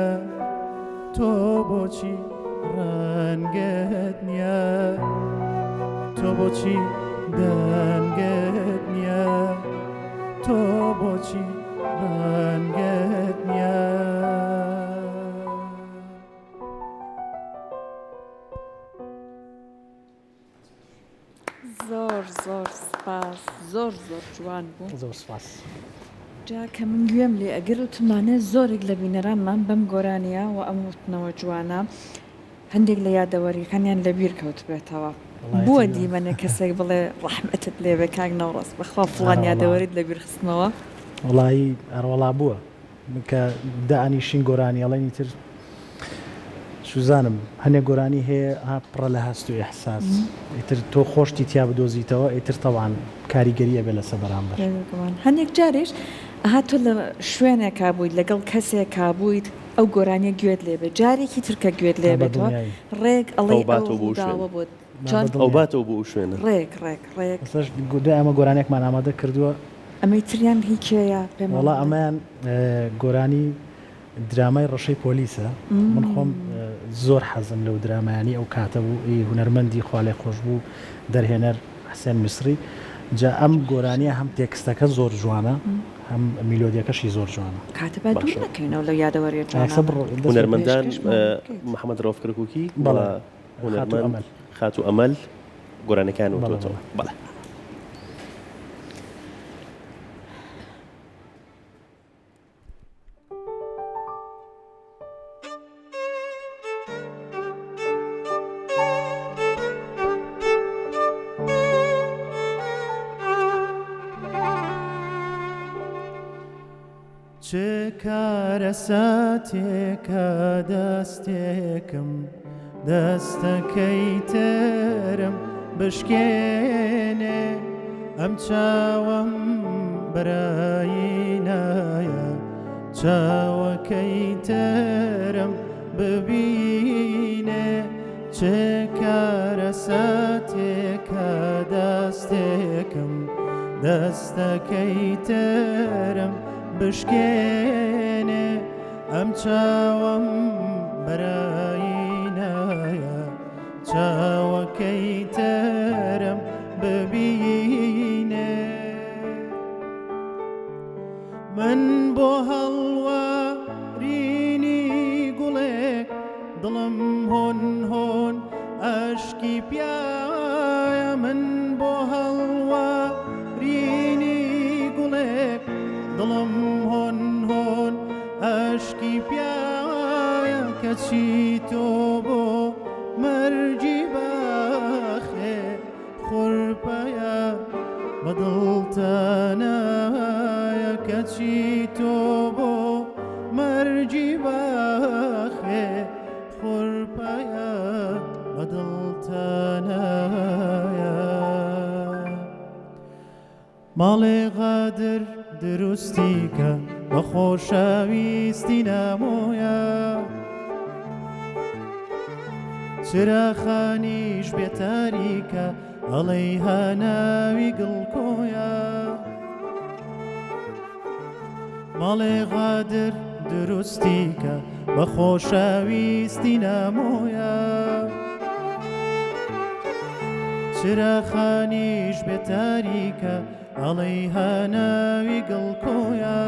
تۆ بۆچی ڕەنگت نییە تۆ بۆچی دەنگت نییە تۆ بۆچی ڕەنگت نییە زۆر زۆر سپاس زۆر زۆر جوان بوو زۆر سپاس جا کە من گوێم لێ ئەگەر وتمانە زۆرێک لە بینەرانمان بەم گۆرانیە و ئەم وتنەوە جوانە هەندێک لە یادەوەریەکانیان لەبیر کەوت بێتەوە بووە دیمەنە کەسێک بڵێ ڕەحمەتت لێبێ کاک نەوڕاست بەخوا فڵان یادەوەریت لەبیر خستنەوە وڵایی ئەڕۆڵا بووە کە دائنیشین گۆرانی ئەڵێنی تر سوزانم هەنێک گۆرانی هەیە پڕە لە هەست و ئەحساس ئیتر تۆ خۆشتی تیا بدۆزیتەوە ئیتر تەوان کاریگەریە بێ لەسەر بەرامبەر هەندێک جارێش ئەها تۆ لە شوێنێکا بوویت لەگەڵ کەسێکا بوویت ئەو گۆرانیە گوێت لێبێ جارێکی ترکە گوێت لێبێتەوە ڕێک ئەڵێ ئەوباتەوە بۆت ئەو باتەوە بۆ شوێنە ڕێک دوای ئەمە گۆرانێکمان ئامادە کردووە ئەمەی تریان هیچەیە پێم وڵا ئەمەیان گۆرانی درامای ڕەشەی پۆلیسە من خۆم زۆر حەزم لەو درامایانی ئەو کاتە بوو هونەرمەندی خوالێ خۆش بوو دەرهێنەر حسێن میسری جا ئەم گۆرانیە هەم تێکستەکە زۆر جوانە هەم میلۆدیەکەشی زۆر جوانە کاتەبا دوور نەکەینەوە لە یادەوەری هونەرمەندان محەممەد ڕۆف کردکوکی هونەرمەند خات و ئەمەل گۆرانەکان وتۆتەوە بەڵێ چه کارە ساتێکە دەستێکم دەستەکەی ترم بشکێنێ ئەم چاوەم بەرایی نایە چاوەکەی ترم ببینێ چه کارە ساتێکە دەستێکم دەستەکەی ترم بشکێنێ ئەم چاوەم بەرایی نایە چاوەکەی ترم ببینێ من بۆ هەڵوارینی گوڵێک دڵم هۆن هۆن ئەشکی پیایە من بۆ هەڵوارینی گوڵێک دڵم هۆن هۆن ئەشکی پیایە کەچی تۆ بۆ مەرجی بەخێ خورپەیە بەدڵتانایە کەچی تۆ بۆ مەرجی بەخێ خورپەیە بەدڵتانایە ماڵێ غادر دروستیکە بە خۆشەویستی نامۆیە چراخانیش بێتاریکە ئەڵەی هەناوی گڵکۆیە ماڵێ غادر دروستیکە بە خۆشەویستی نامۆیە چراخانیش بێتاریکە ئەڵەی هەناوی گڵکۆیە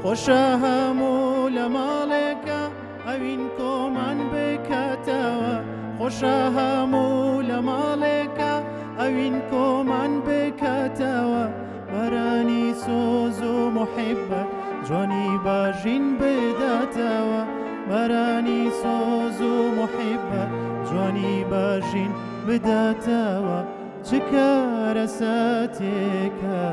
خۆشە هەموو لە ماڵێکە ئەوین کۆمان بکاتەوە خۆشە هەموو لە ماڵێکە ئەوین کۆمان بکاتەوە بەرانی سۆز و محیبەت جوانی باژین بداتەوە بەرانی سۆز و محیبەت جوانی باژین بداتەوە چ کارە ساتێکە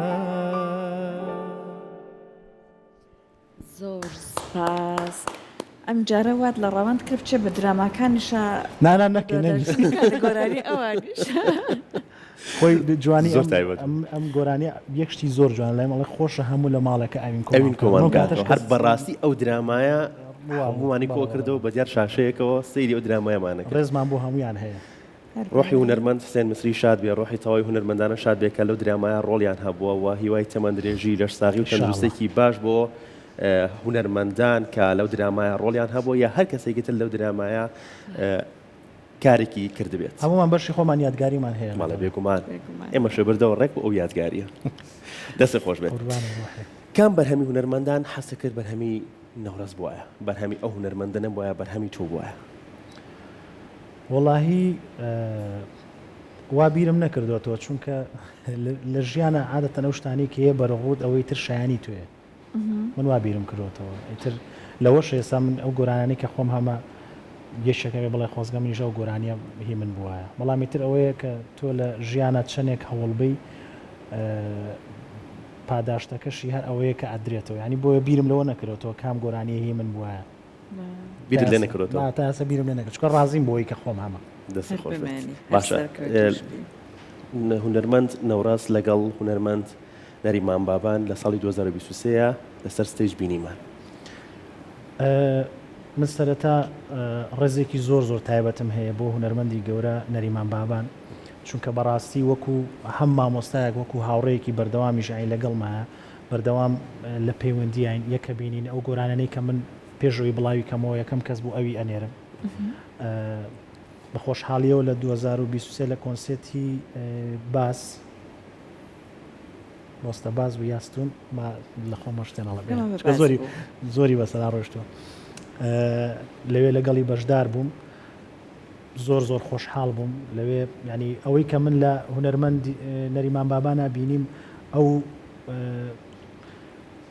زۆر سپاس ئەم جارە وات لە ڕەوەند کرد بچێ بە دراماکانیشە نانا نەکە گۆرانی ئەوانیش خۆی جوانی زۆر تایبەت. ئەم گۆرانی یەکشتی زۆر جوان لای مەڵێ خۆشە هەموو لە ماڵەکە ئەوین ئەوین کۆمان کاتش هەر بەڕاستی ئەو درامایە هەمووانی کۆ کردەوە بە دیار شاشەیەکەوە سەیری ئەو درامایەمانەکە ڕێزمان بۆ هەمویان هەیە ڕۆحی هونەرمەند حسێن مسری شاد بێ ڕۆحی تەواوی هونەرمەندانە شاد بێ کە لەو درامایە ڕۆڵیان هەبووە و هیوای تەمەندرێژی لەشساغی و تەندروستێکی باش بۆ هونەرمەندان کە لەو درامایە ڕۆڵیان هەبووە یا هەر کەسێکی تر لەو درامایە کارێکی کردبێت هەمومان بەشی خۆمان یادگاریمان هەیە ماڵە بێگومان ئێمە شەبردەوە ڕێک بۆ ئەو یادگاریە دەست خۆش بێت کام بەرهەمی هونەرمەندان حەسە کرد بەرهەمی نەورەز بووە بەرهەمی ئەو هونەرمەندە نەبووە بەرهەمی تۆ بووە وەڵاهی وا بیرم نەکردوەوە چونکە لە ژیانە عادەتەن ئەو شتانی کە هەیە بەرەغوت ئەوەی تر شایانی توێ من وا بیرم کردوەوە ئیتر لەوەش ئێستا من ئەو گۆرانانی کە خۆم هەمە یەشەکەوێ بڵێ خۆزگە منیش ئەو گۆرانیە هی من بووە بەڵامی تر ئەوەیە کە تۆ لە ژیانە چەندێک هەوڵبەی پاداشتەکەشی هەر ئەوەیە کە ئەدرێتەوە ینی بۆیە بیرم لەوە نەکردەوە کام گۆرانی هی من بووە بیرت لێ نەکردەوە تا ئێستا بیرم لێ نەکرد چکە ڕازیم بۆی کە خۆم هەمە دەست خۆش باشە هونەرمەند نەوڕاز لەگەڵ هونەرمەند نەریمان بابان لە ساڵی 2023 لەسەر ستێج بینیمان من سەرەتا ڕێزێکی زۆر زۆر تایبەتم هەیە بۆ هونەرمەندی گەورە نەریمان بابان چونکە بەڕاستی وەکو هەم مامۆستایەک وەکو هاوڕەیەکی بەردەوامیش ئاین لەگەڵمایە بەردەوام لە پەیوەندیان یەکە بینین ئەو گۆرانانەی کە من پێشەوەی بڵاوی کەمەوە یەکەم کەس بوو ئەوی ئەنێرم بە خۆشحاڵیەوە لە 2023 لە کۆنسێتی باس مۆستە باز و یاستون لە خۆمە شتێنەڵە زۆری بەسەدا ڕۆشتووە لەوێ لەگەڵی بەشدار بووم زۆر زۆر خۆشحاڵ بووم لەوێ ینی ئەوەی کە من لە هونەرمەند نەریمان بابانە بینیم ئەو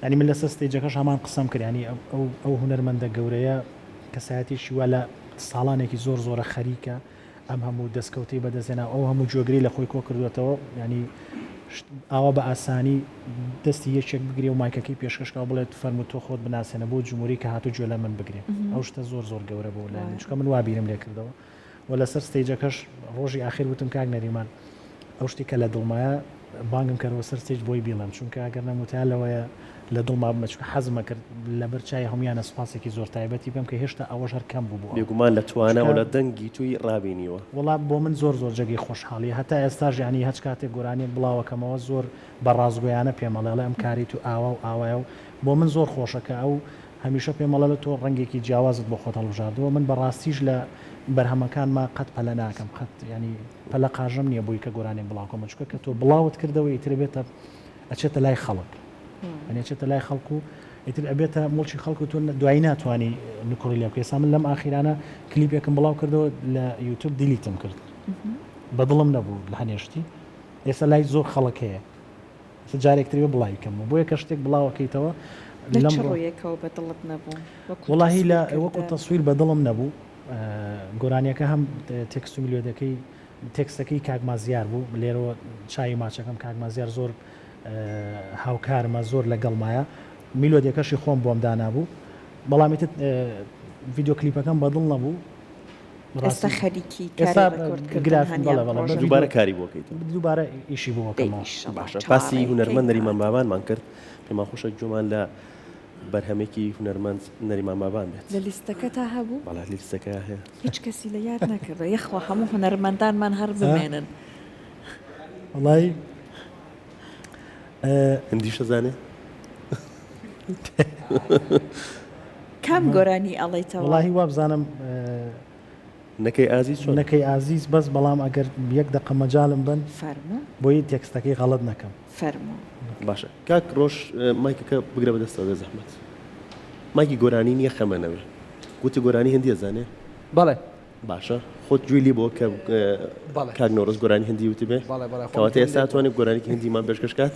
ینی من لەسەر ستێجەکەش هەمان قسەم کرد ینی ئەو هونەرمەندە گەورەیە کەسایەتیشی وە لە ساڵانێکی زۆر زۆرە خەریکە ئەم هەموو دەستکەوتی بەدەستێنا ئەو هەموو جۆگری لە خۆی کۆ کردوێتەوە ینی ئاوا بە ئاسانی دەستی یەکێک بگرێ و مایکەکەی پێشکەشکا بڵێت فەرمو تۆ خۆت بناسێنە بۆ جمهوری کە هاتو گوێ لە من بگرێ ئەو شتە زۆر زۆر گەورە بۆ لای چکە من وابیرم لێ کردەوە و لەسەر ستێجەکەش ڕۆژی ئاخر وتم کاک نەریمان ئەو شتی کە لە دڵمایە بانگم کردەوە سەر ستێج بۆی بیڵم چونکە ئەگەر نەموتیا لەوەیە لە دڵما بمە چونکە حەزمە کرد لە بەرچای هەمویانە سوپاسێکی زۆر تایبەتی بێم کە هێشتا ئەوەش هەر کەم بوو بێگومان لە توانە و لە دەنگی توی ڕابینیوە وڵات بۆ من زۆر زۆر جێگەی خۆشحاڵی هەتا ئێستاژ ینی هەچ کاتێک گۆرانیت بڵاوەکەمەوە زۆر بەڕازگویانە پێمەڵێڵە ئەم کاری تو ئاوا و ئاوایە و بۆ من زۆر خۆشەکە ئەو هەمیشە پێمەڵە لە تۆ ڕەنگێکی جیاوازت بۆ خۆت هەڵبژاردەوە من بەڕاستیش لە بەرهەمەکانما قەت پەلە ناکەم قەت ینی پەلە قاژەم نییە بووی کە گۆرانی بڵاوکەمە چکە کە تۆ بڵاوت کردەوە ئیتر بێتە ئەچێتە لای خەڵک ئەچێتە لای خەڵکو ئیتر ئەبێتە مڵکی خەڵکو تۆ دوایی ناتوانانی نکۆڕی لێ بکەی من لەم ئاخیرانە کلیپێکم بڵاو کردەوە لە یوتیوب دیلیتم کرد بەدڵم نەبوو لە هەنێشتی ئێستا لای زۆر خەڵک هەیە جارێکتری بڵاویکەم بۆیە کە شتێک بڵاوەکەیتەوە ڕۆیەکەەوە بەدڵت نەبوو وڵاهی لە وەکو تەسویر بەدڵم نەبوو گۆرانیەکە هەم تێکست و میلۆدەکەی تێکستەکەی کاگمازیار بوو لێرەوە چای ماچەکەم کاگمازیار زۆر هاوکارمە زۆر لەگەڵمایە میلۆدیەکەشی خۆم بۆم دانابوو بەڵامیتت ڤیددیو کلیپەکەم بەدڵ نەبوو ئێستا خەریکی دووبارە کاری بۆکەیت دووبارە ئیشی بۆکەمەوە پاسی هونەرمەند نەریمان بابانمان کرد پێمان خۆشە جومان لە بەرهەمێکی هونەرمەند نەریمان بابان بێت لە لیستەکە تا هەبوو بەڵات لیستەکە هەیە هیچ کەسی لە یاد نەکردە یەخوا هەموو هونەرمەندانمان هەر بمێنن وڵی هەندی شەزانێ کام گۆرانی ئەڵێیتەوە وڵی وا بزانم نەکەی ئازیز چۆن نەکەی ئازیز بەس بەڵام ئەگەر یەک دقە مەجاالم بن فەرموو بۆی تێکستەکەی غەڵت نەکەم فەرموو باشە کاک ڕۆژ مایکەکە بگرە بەدەستەوە زەحمەت مایکی گۆرانی نییە خەمەنەوێ گوتی گۆرانی هەندی ئەزانێ بەڵێ باشە خۆت جوێلی بۆ کە کاک نۆڕۆز گۆرانی هەندی وتی بێ کەواتە ئێستا توانێت گۆرانێکی هەندیمان پێشکەش کات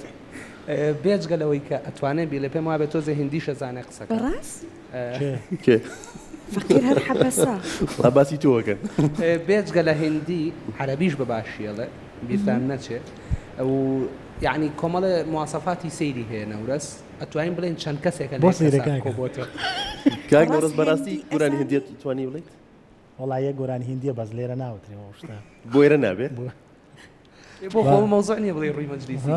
بێجگەلەوەی کە ئەتوانێت بێ لە پێم وابێت تۆزە هندی شەزانێ قسەکە بەڕاست کێ فەقیر هەر حەبەسا باسی تۆوەکە بێجگە لە هندی عەرەبیش بەباشیەڵێ بیرتان نەچێ ئەو یعنی کۆمەڵە مواسەفاتی سەیری هەیە نەورەس ئەتوانین بڵێن چەند کەسێکە بۆ سەیرەکە کاک نۆڕۆز بەڕاستی گۆرانی هەندیت توانی بڵێیت وڵای یە گۆرانی هندیە بەس لێرە ناوترێەوە شتا بۆیرە نابێت بۆ خۆ مەوزوع نییە بڵێ ڕووی مەجلیسی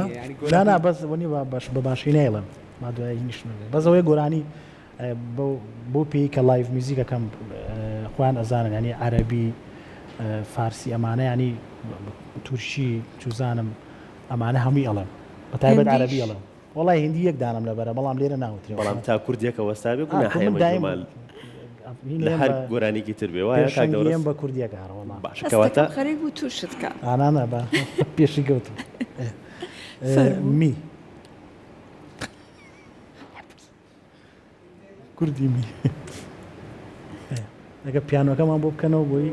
نا بەس وەنی باش بەباشی نێڵم ما دوای نیشت بەزەوەی گۆرانی بۆ پێی کە لایڤ میوزیکەکەم خۆیان ئەزانن ینی عەرەبی فارسی ئەمانە ینی تورکی چوزانم ئەمانە هەمووی ئەڵم بەتایبەت عەرەبی ئەڵم وڵای هندی یەک دانم لەبەرە بەڵام لێرە ناوترێ بەڵام تا کوردیەکە وەستابێ گوناحەیەمال لە هەر گۆرانێکی تر بێ وایە کاک دەوڵەم بە کوردیەکە هەڕەوەڵام باشە کەواتە خەریک بوو تووشت کە ئانانە بە پێشی گەوتم می کوردی می ئەگە پیانۆکەمان بۆ بکەنەوە بۆی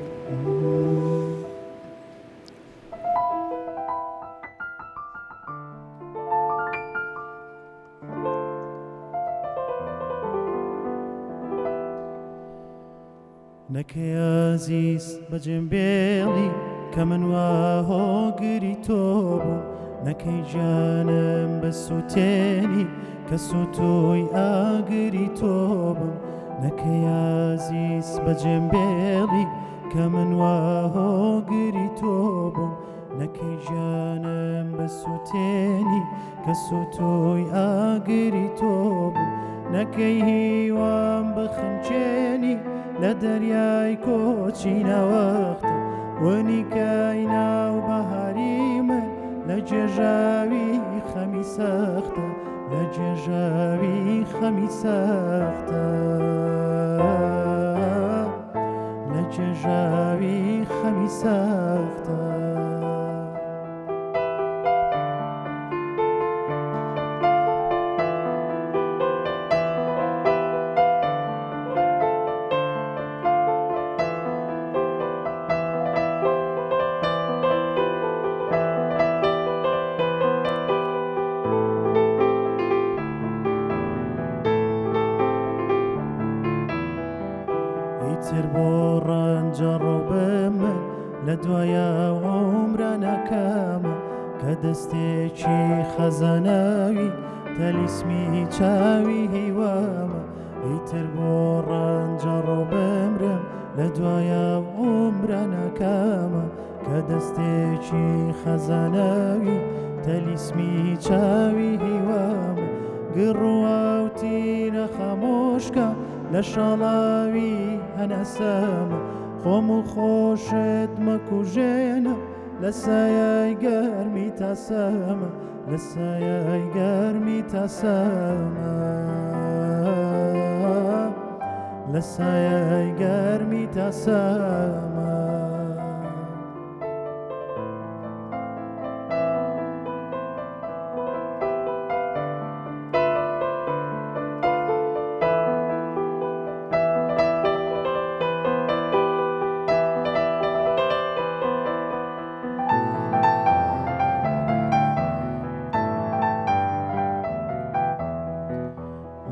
نەکەی ئازیز بەجێمبێڵی کە من وا هۆگری تۆ بوو نەکەی جانم بە سووتێنی کە سووتۆی ئاگری تۆ بم نەکەی ئازیز بەجێمبێڵی کە من وا هۆگری تۆ بوو نەکەی جانم بە سووتێنی کە سووتۆی ئاگری تۆ بوو نەکەی هیوام بخنچێنی لە دەریای کۆچی ناوەختە وەنیکای ناو بەهاری من لە جێژاوی خەمی سەختە لە جێژاوی خەمی سەختە لە جێژاوی خەمی سەختە تر بۆ ڕەنجە ڕۆ بە من لە دوایە عۆمرە ناکامە کە دەستێکی خەزاناوی تەلیسمی چاوی هیوامە ئیتر بۆ ڕەنجە ڕۆ بمرم لە دوایە عمرە ناکامە کە دەستێکی خەزاناوی تەلیسمی چاوی هیوامە گڕواوتینە خەمۆشکە لە شەڵاوی هەنەسەمە خۆم و خۆشت مەکوژێنە لە سایای گەرمی تاسەمە لە سایای گەرمی تاسەمە لە سایای گەرمی تاسەمە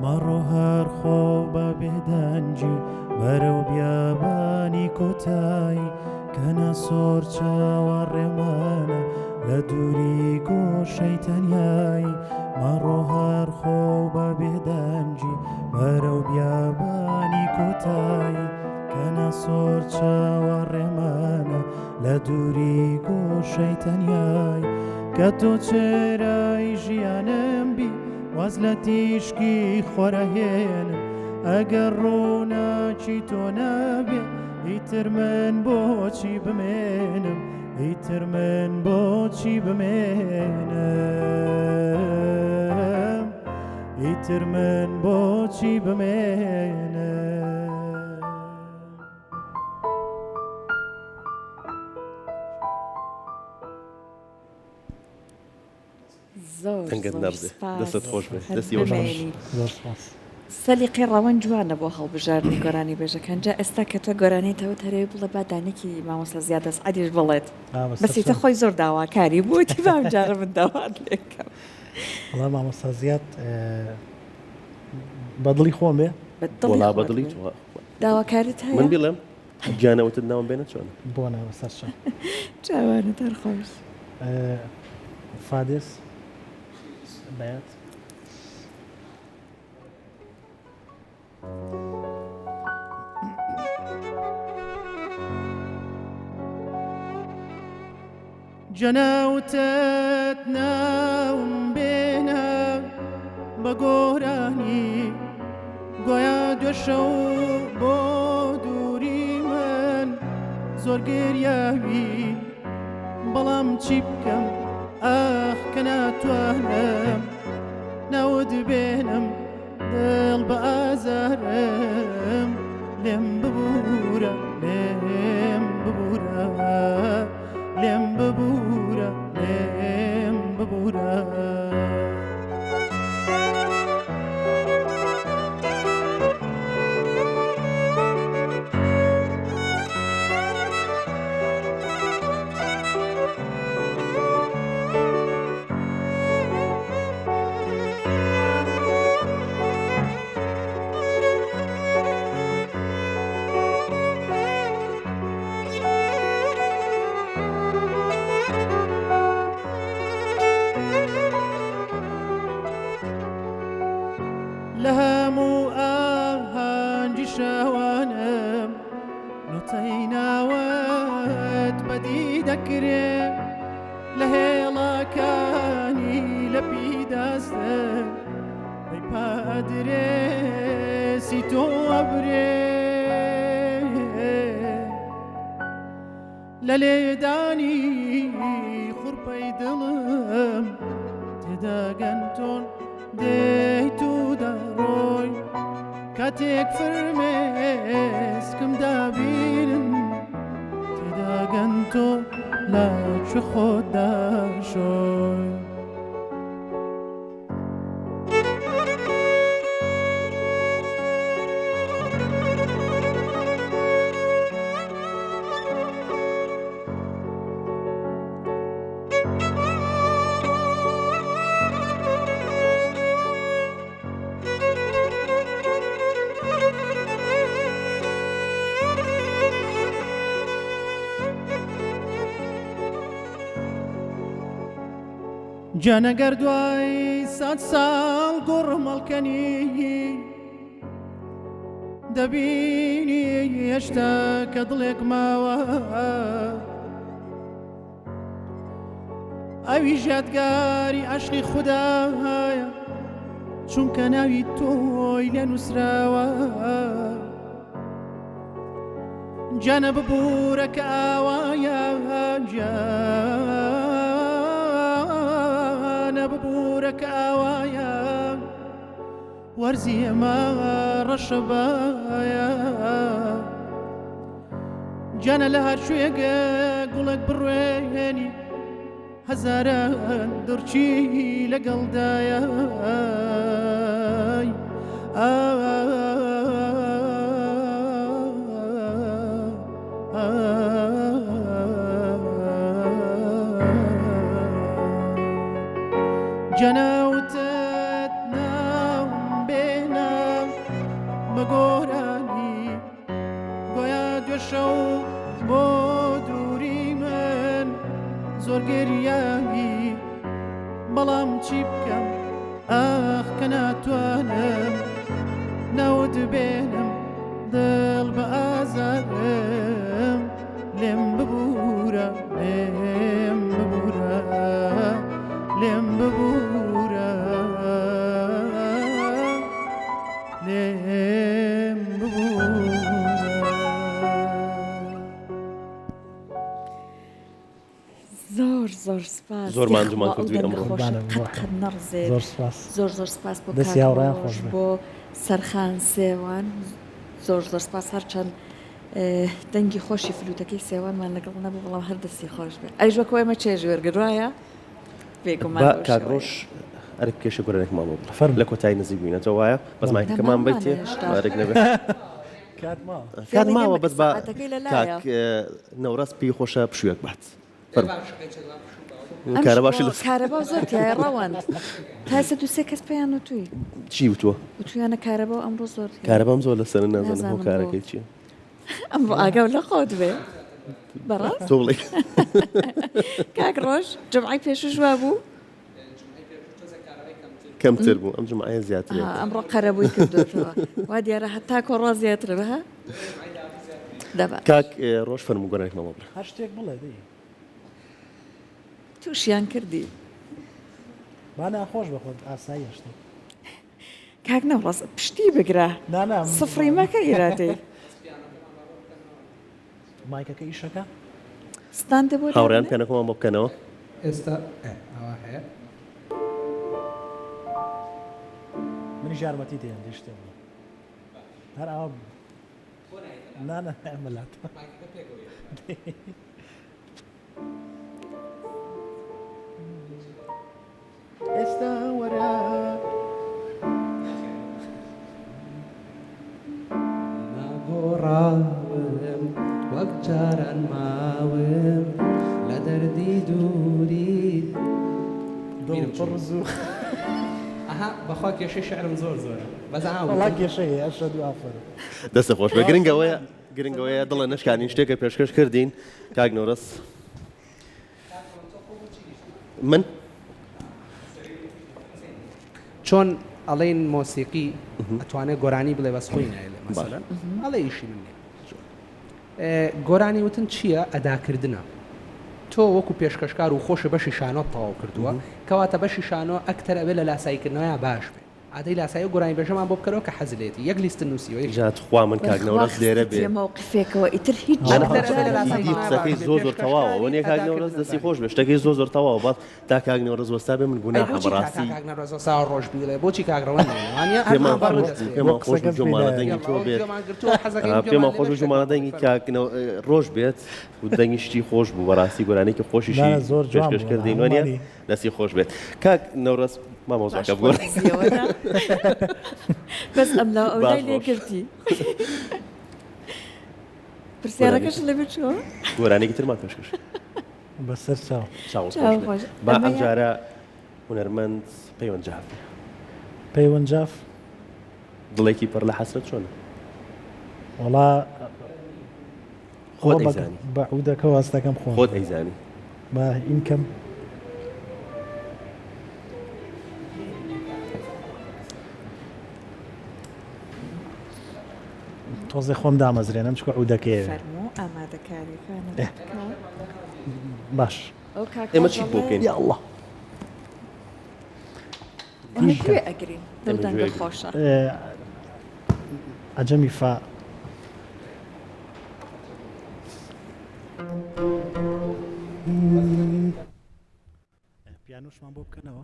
مەڕۆ هەر خۆ بە بێدەنجی بەرەو بیابانی کۆتایی کەنە سۆر چاوەڕێمانە لە دووری گۆشەی تەنیایی مەڕۆ هەر خۆ بە بێدەنجی بەرەو بیابانی کۆتایی کەنە سۆر چاوەڕێمانە لە دووری گۆشەی تەنیایی کە تۆ چێرای ژیانم بی واز لە تیشکی خۆرەهێنم ئەگەر ڕووناچی تۆ نابێ ئیتر من بۆچی بمێنم ئیتر من بۆچی بمێنم ئیتر من بۆچی بمێنم زۆر تەنگت نەبێ سپاس. دەستت خۆش بێ دەستی هەر بەش بمێنی. زۆر سپاس سەلیقەی ڕەوەن جوانە بۆ هەڵبژاردنی گۆرانی بێژەکان جا ئێستا کە تۆ گۆرانیتەوە هەرێ بڵێ با دانێکی مامۆستا زیاد دەست عەدیش بڵێت بەسیتە خۆی زۆر داواکاری بووتی بامجارە من داوات لێکەم وڵا مامۆستا زیاد بەدڵی خۆم بێ وڵا بەدڵی تۆ داواکاریت من هەیە بڵێم گیانەوەتت ناوم بێنە چۆنە بۆ ناوە سەرچە جوانە دەرخۆش فادێس بەیات جەناوتت ناوم بێنە بە گۆرانی گویا دوێشە و بۆ دووری من زۆر گریاوی بەڵام چی بکەم ئاخ کە ناتوانم ناوت بێنم دڵ بە ئازارم لێم ببوورە لێم ببوورە لێم ببوورە لێم ببوورە لە هەموو ئاهەنگی شەوانم نوتەی ناوت بەدی دەکرێ لە هێڵەکانی لەپی دەستن ئەی پادرێسی تۆ ئەبرێ لە لێدانی خوڕپەی دڵم تێداگەن تۆن دەیت و دەڕۆی کاتێک فرمێسکم دابینن تێداگەن تۆ لە چ خۆدا شۆی جانە گەردوای سات ساڵ گوڕمەڵکەنی دەبینی هێشتا کە دڵێک ماوە ئەوی ژادگاری عەشقی خودایە چونکە ناوی تۆی لێ نووسراوە جانە ببوورە کە ئاوایە جانە ببوورە کە ئاوایە وەرزی ئەمە ڕەشەبایە جانە لە هەر شوێگە گوڵێک بڕوێنی هەزاران دڕچی لەگەڵدایە جەناوتت ناوم بێنە بە گۆرانی گۆیا دوێشەو بۆ دووری من زۆر گەریایی بەڵام چی بکەم ئاخ کە ناتوانم ناوت بێنم دڵ بە ئازارم لێم ببوورە لێم ببوورە لێم ببوورە لێم ببوورە زۆر سپاس زۆر ماندوومان کردووی ئەمڕۆ. نەڕزێت زۆر سپاس زۆر سپاس بۆ دەستی هاوڕێیان کاکڕۆژ، خۆش بێ. بۆ سەرخان سێوان زۆر سپاس هەرچەند دەنگی خۆشی فلوتەکەی سێوانمان لەگەڵ نەبوو بەڵام هەر دەستی خۆش بێ ئەیش وەکو ئێمە چێژی وەرگروایە کاکڕۆژ ئەرە کێشە گۆرانێکمان بۆ فەرموو. لە کۆتایی نزیک بووینەتەوە وایە بەس مایکەمان بیتێ ئارێک نەبێت کات ماوە بەس بە کاک نەوڕاست پێی خۆشە پشوویەک بات کارە باشی لە کارەبا زۆر تایە ڕەوەند تاسە دو سێ کەس پێیان وتووی چی وتووە وتویانە کارەبا ئەمڕۆ زۆر کارەبام زۆر لەسەر نازانم نازانم بۆ کارەکەی چیە ئەمڕۆ ئاگاو لە خۆت بێ بەڕاست تۆ بڵێ کاک ڕۆژ جمعی پێشوش وا بوو کەمتر بوو ئەم جمعایە زیاتر ئەمڕۆ قەرەبووی کردوێتەوە وا دیارە هەتا کۆڕا زیاتر بەها دەبات کاک ڕۆژ فەرموو گۆرانێکمان بۆ بڵێ هەر شتێک بڵێ دەی تووشیان کردی با ناخۆش بخۆت ئاسایی شتێک کاک نەوڕاست پشتی بگرە نانا سفری مەکە ئیراتێ مایکەکە ئیشەکە ستاندە بۆ هاوڕێیان پێنەکەمان بۆ بکەنەوە ئێستا ئەوە هەیە منی ژارمەتی دێن دیشتێ هەر ئەوە نانە ئەمەلات ئێستا وەرە ناگۆڕاوم وەک جاران ماوم لە دەردی دووری دڵ ئەها بەخوا کێشەی شعرم زۆرە بەس وڵا کێشەیە ئەشە دو ئافر دەستە خۆش بە گرنگەوەیە دڵە نشکانین شتێکە پێشکەش کردین کاک نەوڕاست من چۆن ئەڵێن مۆسیقی ئەتوانێت گۆرانی بڵێ بەس خۆی نایلێ مەسەلەن ئەڵێ ئیشی من نییە گۆرانی وتن چییە ئەداکردنە تۆ وەکو پێشکەشکار و خۆشە بەشی شانۆ تەواو کردووە کەواتە بەشی شانۆ ئەکتەر ئەبێ لە لاساییکردنەوەیە باش بێ عادەی لاسایی گۆرانی بێژەمان بۆ بکەرەوە کە حەزلێتی یەک لیست نووسیەوە جات خوا من کاک نەوڕاست لێرە بێ مووقفێکەوە ئیتر هیچ قسەکەی زۆر تەواوە وەنیە کاک نەوڕاست دەستی خۆش بێ شتەکەی زۆر تەواوە بەڵ تا کاک نەوڕاست وەستا بێ من گوناحە بەڕاستی ڕۆژ بیڵێ بۆچی کاگڕەوەوانە پێمان خۆش جومانە دەنگی تۆ بێت پێمان خۆش و جومانە دەنگی کاک ڕۆژ بێت و دەنگی شتی خۆش بوو بەڕاستی گۆرانێکی خۆشیشی زۆر پێشکەشکردین وەنیە دەستی خۆش بێت کاک نەوڕاست مامۆزاکە بگۆڕ بەس ئەم لاو ئەولای لێکردی پرسیارەکەش لەبێت چۆ گۆرانێکی ترمان پێشکەش بەسەر چاو چاو خۆش با ئەم جارە هونەرمەند پەیوەنجاف پەیوەنجاف دڵێکی پڕ لە حەسرەت چۆنە وڵا خۆت ئەیزانی بە عودەکە واستەکەم خۆن خۆت ئەیزانی با این کەم خۆت ئەیزانی با این کەم تۆزێ خۆم دامەزرێنم چکە عودەکەی فەرموو ئامادەکاریەکانە باش ئەو کاک ئێمە چی بۆ بکەین؟ یا الله کوێ ئەگرین لەو دەنگە خۆشە عەجەمی فا پیانۆشمان بۆ بکەنەوە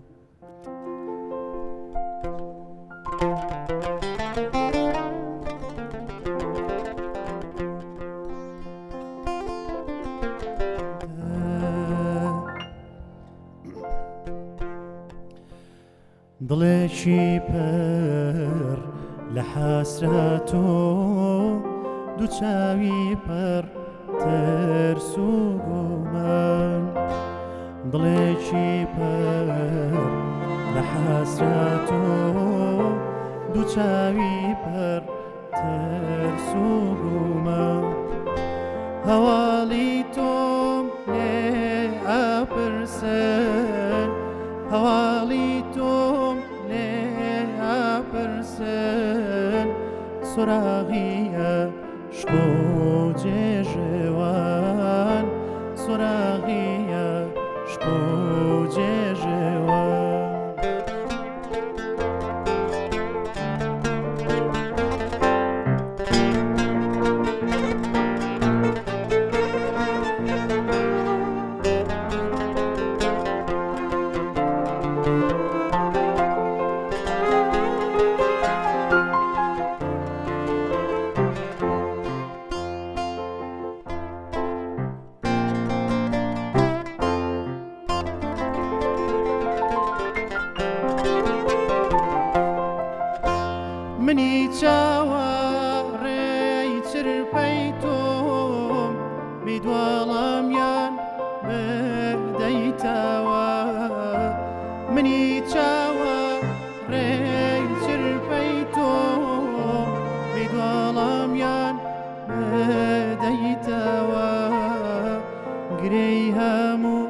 دڵێکی پەر لە حەسرەت و دووچاوی پەر ترس و گومان دڵێکی پەر لە حەسرەت و دووچاوی پەر ترس و گومان هەواڵی تۆم لێ ئەپرسن هەواڵی تۆم لێ ئەپرسن سوراغیە شکۆ جێژێوان سوراغیە شکۆ جێژێوان منی چاوەڕێی چرپەی تۆم میدواڵەمیان بدەیتەوە منی چاوەڕێی چرپەی تۆم میدواڵەمیان بدەیتەوە گرەی هەموو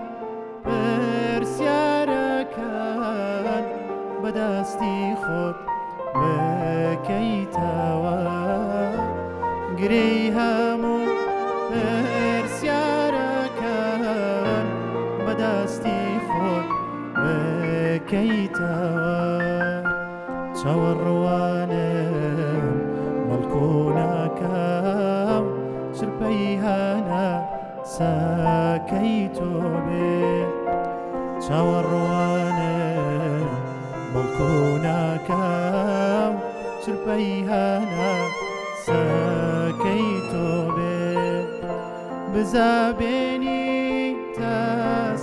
پرسیارەکان بەدەستی خۆت بکەیتەوە گرەی هەموو پرسیارەکان بەدەستی خۆت بکەیتەوە چاوەڕوانم بەڵکۆ ناکەم چرپەی هەنە ساکەی تۆ بێ چاوەڕوانم بەڵکۆ ناکەم چرپەی هەنە ساکەی تۆ بێ بزابێنی تا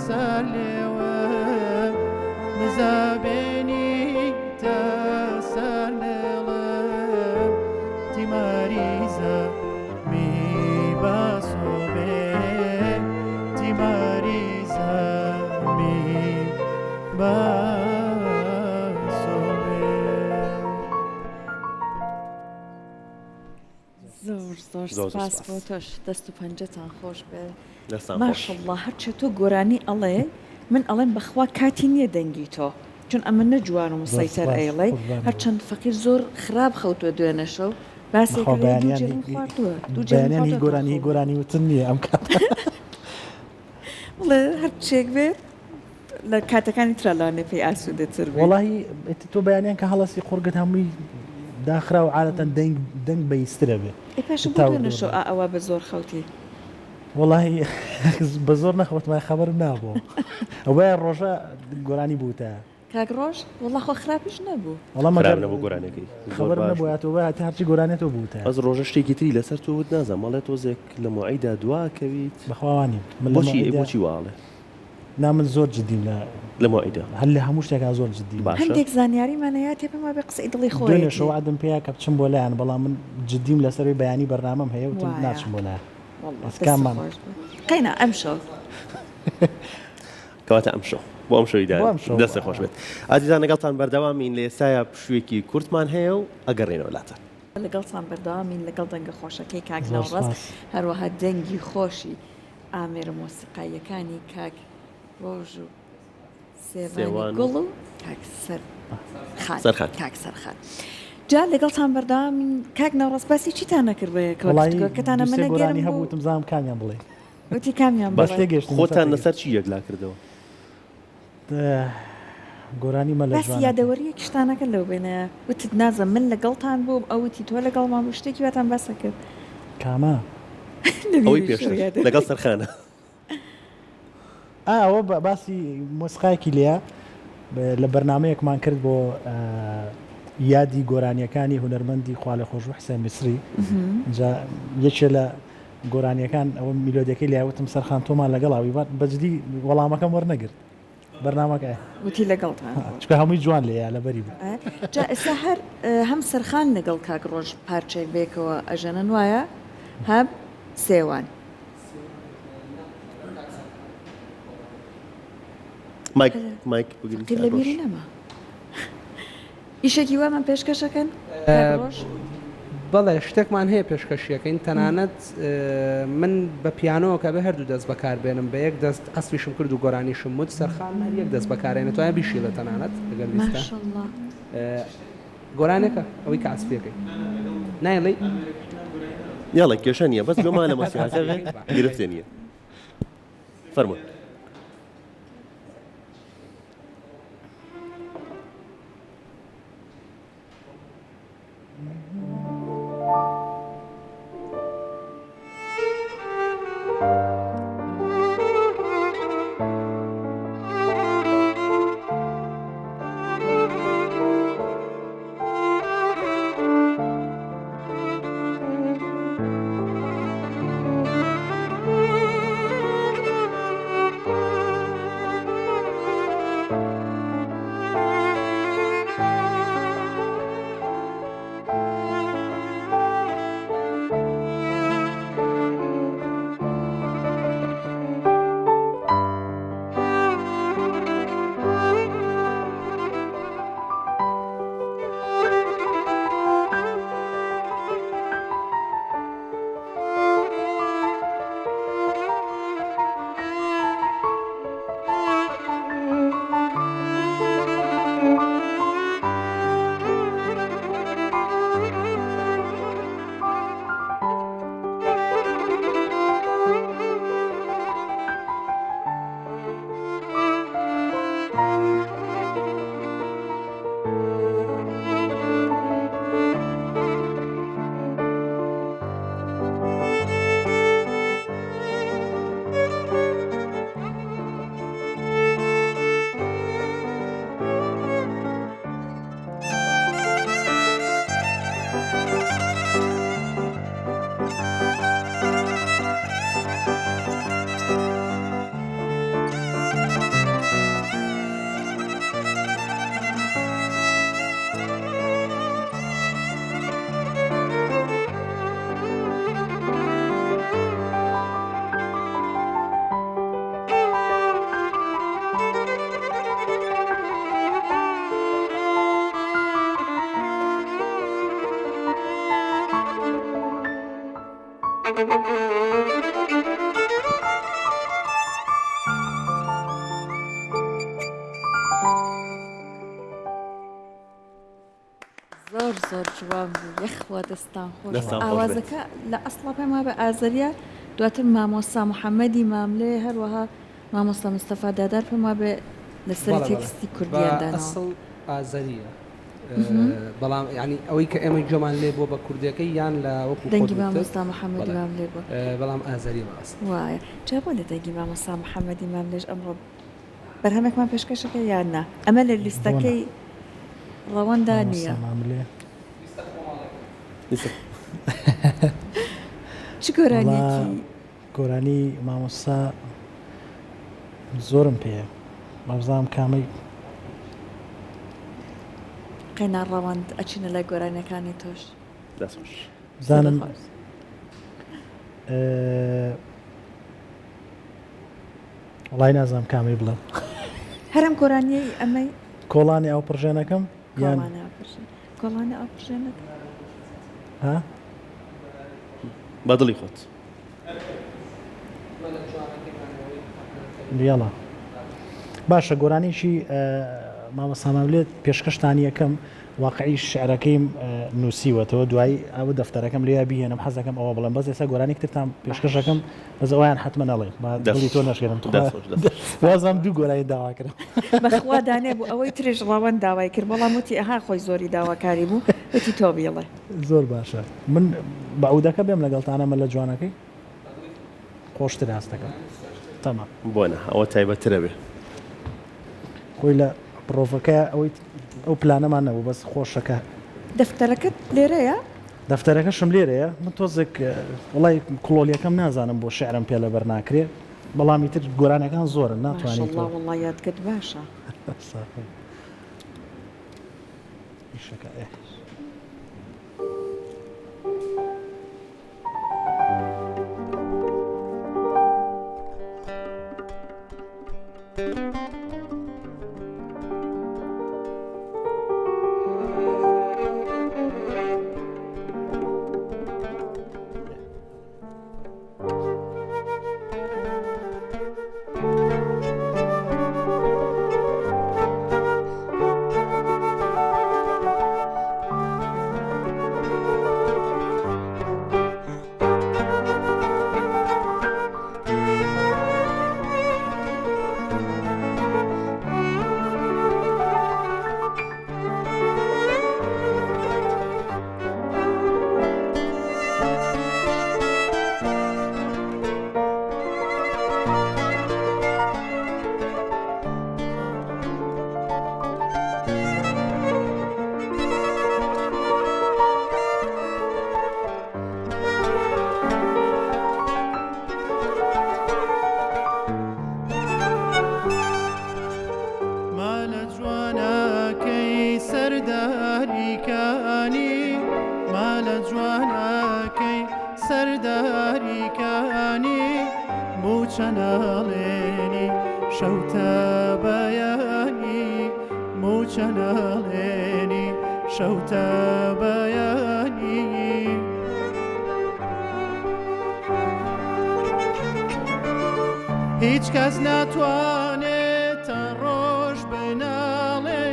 سەر لێوە بزابێنی تا سەر لێڵم تیماریزە می باسۆ بێ تیماریزە می باسۆ بێ زۆر زۆر سپاس سپاس. بۆ تۆش دەست و پەنجەتان خۆش بێ دەستان خۆش. ماشەڵڵا هەرچێ تۆ گۆرانی ئەڵێ من ئەڵێن بەخوا کاتی نییە دەنگی تۆ چون ئەمە نەجوان و مسەیتەر سپاس. ئەیڵێ قوربان. هەرچەند فەقیر زۆر خراپ خەوتوە دوێنە شەو باسێکە لێ دوو جێرم خواردووە دوو جێرم بەیانیانی خواردووە گۆرانی تۆ. گۆرانی وتن نییە ئەم کات بڵێ هەرچێک بێت لە کاتەکانی ترەلانێ پێی ئاسوودەتر بێت وڵی تۆ بەیانیان کە هەڵەسی خۆرگت هەمووی داخرا و عادەتەن دەنگ بەیسترە بێ ئەی پاشم بۆ تاو دوێنە دۆڕە. شەو ئەوە بە زۆر خەوتی وڵی بە زۆر نەخەوتمای خەبەرم نابوو ئەو بە ڕۆژە گۆرانی بووتە کاک ڕۆژ وڵا خۆ خراپیش نەبوو وەڵام خراب نەبوو گۆرانەکەی خەبەرم نەبوواتەوە بە هەرچی گۆرانێتەوە بووتە ئەس ڕۆژە شتێکی تری لەسەر تۆ وت نازانم مەڵێت تۆزێک لە مۆعیدا دواکەویت بەخواوانی بۆچی واڵێ نا من زۆر جدیم لە مۆعیدا هەل لە هەموو شتێکا زۆر جدی باش. هەندێک زانیاریمانەیە تێپەما بێ قسەی دڵی دوێنێ خۆی شەوادم پێیا کە بچم بۆ لایەن بەڵام من جدیم لەسەروی بەیانی بەرنامەم هەیە وتم وایە. ناچم بۆ لایە کاممان قەینا ئەم شەو کەواتە ئەم شەو بۆ ئەم شەویدا بۆ ئەم شەو. دەستە خۆش بێت ئازیزان لەگەڵتان بەردەوامین لە ئێستاە پشوێکی کورتمان هەیە و ئەگەڕێنەوە لاتان لەگەڵتان بەردەوامین لەگەڵ دەنگە خۆشەکەی کاک زۆر ناوڕاست سپاس. هەروەها دەنگی خۆشی ئامێرە مۆسیقاییەکانی کاک ڕۆژ و سێوانی سێوان و گوڵ و کاک سەرخان سەرخان. کاک سەرخان جا لەگەڵتان بەردەوام کاک ناوڕاست باسی چیتان نەکرد بە کەتانە منە گۆرانی گەرم هەبووتم زانم کامیان بڵێ وتی کامیان باش بڵێ گەشتم خۆتان لەسەر چی یەکلا کردەوە؟ گۆرانی مە لە باسی یادەوەریەکی شتانەکە لەو بێنەیە وتت نازم من لەگەڵتان بووم ئەوتی تۆ لەگەڵمان بوو شتێکی باتان باسە کرد کامە ئەوەی پێشتر لەگەڵ سەرخانە ئەوە باسی مۆسیقایەکی لێە لە بەرنمەیەکمان کرد بۆ یادی گۆرانیەکانی هونەرمەندی خوا لە خۆش و حسێن میسری جا یەکێ لە گۆرانیەکان ئەوە میلۆدیەکەی لیاوتم سەرخان تۆمان لەگەڵاوی بەجددی وەڵامەکەم وەرنەگرت بەرنمەکە وتی لەگەڵتان چکە هەمووی جوان لێە لەبەری بوو جا ئێستا هەر هەم سەرخان لەگەڵ کاک ڕۆژ پارچێک بێکەوە ئەژەنن وایە هەم سێوان مایک قیل لە بیری نەما ئیشێکی وامان پێشکەشەکەن بەڵێ شتێکمان هەیە پێشکەشیەکەین تەنانەت من بە پیانۆ کە بە هەردوو دەست بەکاربێنم بە یەک دەست ئەسپیشم کرد و گۆرانیشم وت سەرخان هەر یەک دەست بەکارێنێت توانە بیشی لە تەنانەت لەگەر ویستە گۆرانێکە ئەوەی کە ئەسپیەکەی نایڵێ یاڵە کێشە نییە بەس بێمان لە مەسیحەکە گرفتێ نییە فەرمووی زۆر زۆر جوان بوو یەخوا دەستان خۆش دەستان خۆش ئاوازەکە لە ئەسڵا پێما بە ئازەریە دواتر مامۆستا محەممەدی ماملێ هەروەها مامۆستا مستەفا دادار پێما بێ لەسەر تێکستی کوردیاندانەوە ئەسڵ ئازەریە بەڵام ینی ئەوەی کە ئێمە جۆمان لێ بۆ بە کوردەکەی یان لە وەکو دەنگی مامۆستا محەممەدی ماملێ بوو بەڵام ئازەری باس وایە جا بۆ لە دەنگی مامۆستا محەممەدی ماملێش ئەمڕۆ بەرهەمێکمان پێشکەشەکە یان نا ئەمە لە لیستەکەی ڕەوەندا نییە چ گۆرانیەکی گۆرانی مامۆستا زۆرم پێە بەزام کامەی قەینا ڕەوەند ئەچینە لای گۆرانیەکانی تۆش دەستخۆش زانم وڵای نازانم کامی بڵێ هەرم گۆرانیەی ئەمەی کۆڵانی ئەو پڕژێنەکەم یان کۆڵانی ئاپژێنەکە ها بەدڵی خۆت دیاڵە باشە گۆرانیشی مامۆستا لێت پێشکەشتانی یەکەم واقعی شعرەکەیم نووسیوەتەوە دوای ئەوە دەفتەرەکەم لێ بهێنم حەزەکەم ئەوە بڵێم بەس ئێستا گۆرانی کتتان پێشکەشەکەم بەس ئەویان حتممە نەڵێ دڵی تۆ نەشێنم وازام دوو گۆرایی داواکردم بەخوا دانێ بوو ئەوەی ترێژ ڕاوەن داوای کرد بەڵام وتی ئەها خۆی زۆری داواکاری بوو وتی تۆ بیڵێ زۆر باشە من بەعودەکە بێم لەگەڵتانەمە لە جوانەکەی خۆشتر هەستەکەم تەمام بۆنە ئەوە تایبەترە بێ خۆی لە پرۆڤەکە ئەوەی ئەو پلانەمان نەبوو بەس خۆشەکە دەفتەرەکەت لێرەیە دەفتەرەکەشم لێرەیە من تۆزێک وڵی کلۆلیەکەم نازانم بۆ شعرم پێ لەبەر ناکرێ بەڵامی تر گۆرانەکان زۆرن ناتوانێت وڵڵا یادگەت باشە ئیشەکە هیچ کەس ناتوانێت ڕۆژ بناڵێ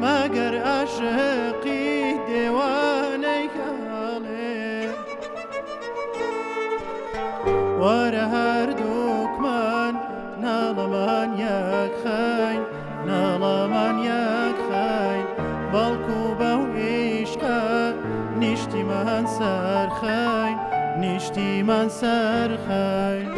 مەگەر عاشقی دێوانەی کاڵێ وەرە هەردووکمان ناڵەمان یەک خەین ناڵەمان یەک خەین بەڵکو بەو عیشقە نیشتیمان سەرخەین نیشتیمان سەرخەین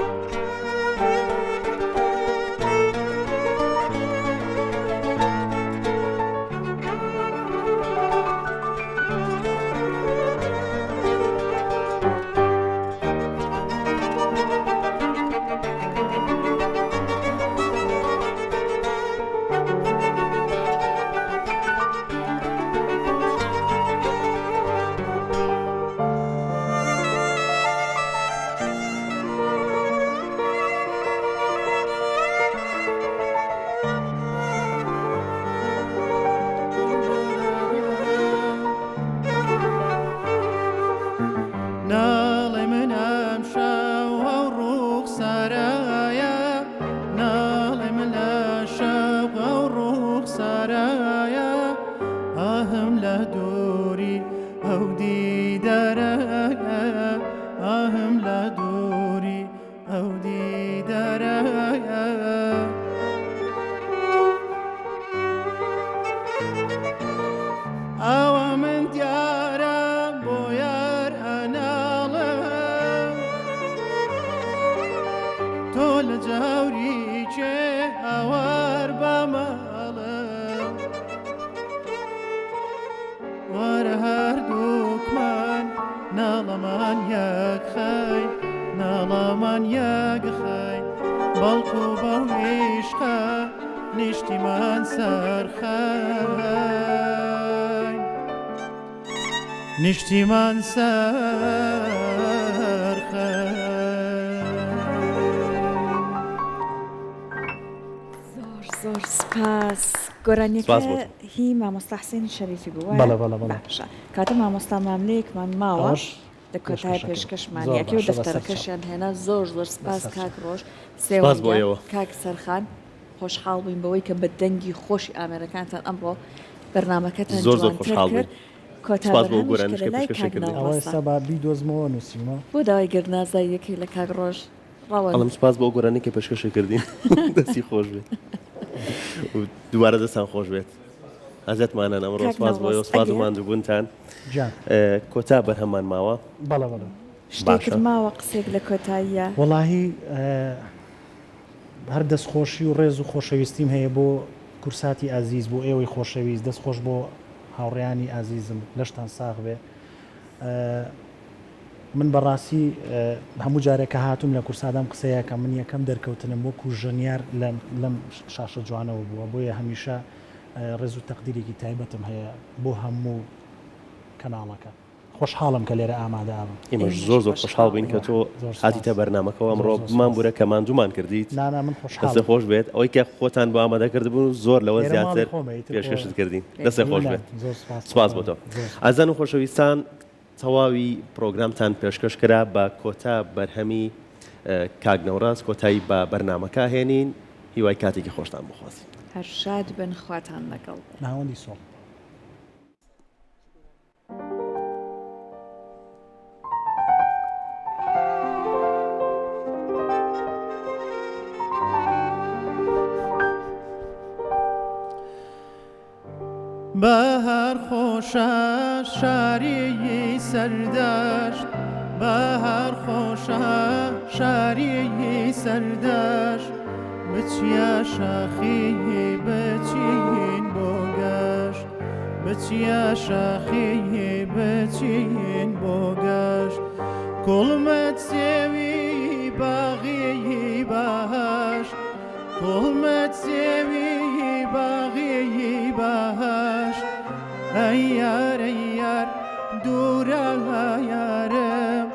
نیشتیمان زۆر سپاس گۆرانیەکە هی مامۆستا حسێنی شەریفی بووە باشە کاتە مامۆستا ماملەیەکمان ماوە لە کۆتای پێشکەشمانیەکە و دەفتەرەکەشیان هێنا زۆر سپاس کاک ڕۆژ سێوە کاک سەرخان خۆشحاڵ بووین بەوەی کە بە دەنگی خۆشی ئامێرەکانتان ئەمڕۆ بەرنامەکەتان زۆر جوانتر خۆشحاڵ کرد. بووین. سپاس بۆ گۆرانیش کە پێشکەشی کردین. ئەوە ئێستا با بیدۆزمەوە نووسیمەوە. بۆ داوای گرنازاییەکەی لە کاک ڕۆژ ڕەوەن. ئەڵم سپاس بۆ گۆرانی کە پێشکەشی کردین. دەستی خۆش بێت. دووبارە دەستان خۆش بێت. ئازەتمانان ئەمڕۆ سپاس بۆ سپاس و ماندووبوونتان. کۆتا بەرهەمان ماوە. بەڵێ بەڵێ. شتێکت ماوە قسێک لە کۆتاییە؟ وەڵاهی هەر دەستخۆشی و ڕێز و خۆشەویستیم هەیە بۆ کورساتی ئازیز بۆ ئێوەی خۆشەویست دەستخۆش بۆ هاوڕێیانی ئازیزم لەشتان ساغ بێ. من بەڕاستی هەموو جارێکە هاتووم لە کورسادام قسەیەکە من یەکەم دەرکەوتنم وەکو ژەنیار لەم شاشە جوانەوە بووە بۆیە هەمیشە ڕێز و تەقدیرێکی تایبەتم هەیە بۆ هەموو کەناڵەکە. خۆشحاڵم کە لێرە ئامادە بم. ئێمەش زۆر خۆشحاڵ بووین کە تۆ هاتیتە بەرنامەکەەوە ئەمڕۆ مامبورە کە ماندوومان کردیت. من دەستە خۆش بێت ئەوەی کە خۆتان بۆ ئامادە کردبوون زۆر لەوە زیاتر پێشکەشت کردین. دەستە خۆش بێت. سپاس بۆ تۆ. ئازان و خۆشەویستان تەواوی پرۆگرامتان پێشکەش کرا بە کۆتا بەرهەمی کاک نەوڕاز کۆتایی بە بەرنامەکە هێنین هیوای کاتێکی خۆشتان بخوازی. هەر شاد بن خواتان لەگەڵ ناوەندی سۆڵ. بەهار خۆشە شاری سەردەشت بەهار خۆشە شاری سەردەشت بچیە شاخی بچین بۆ گەشت بچیە شاخی بچین بۆ گەشت کوڵمت سێوی باغی بەهەشت کوڵمت سێوی باغی بەهەشت ئەی یار ئەی یار دوورە یارم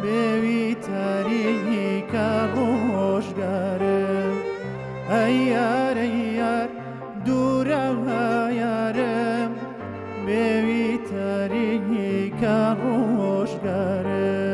بێوی تاریکە ڕۆژگارم ئەی یار ئەی یار دوورە یارم بێوی تاریکە ڕۆژگارم.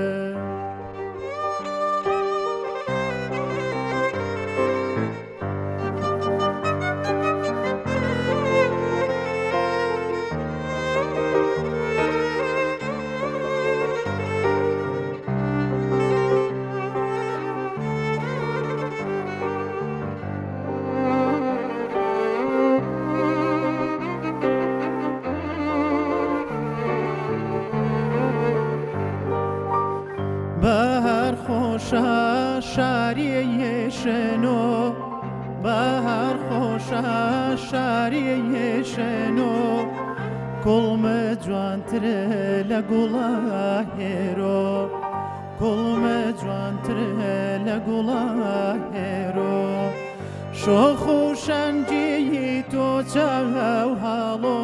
بەهار خۆشە شاری شنۆ بەهار خۆشە شاری شنۆ کوڵمە جوانترە لە گوڵە هێرۆ کوڵمە جوانترە لە گوڵە هێرۆ شۆخ و شەنگی تۆ چاو هاڵۆ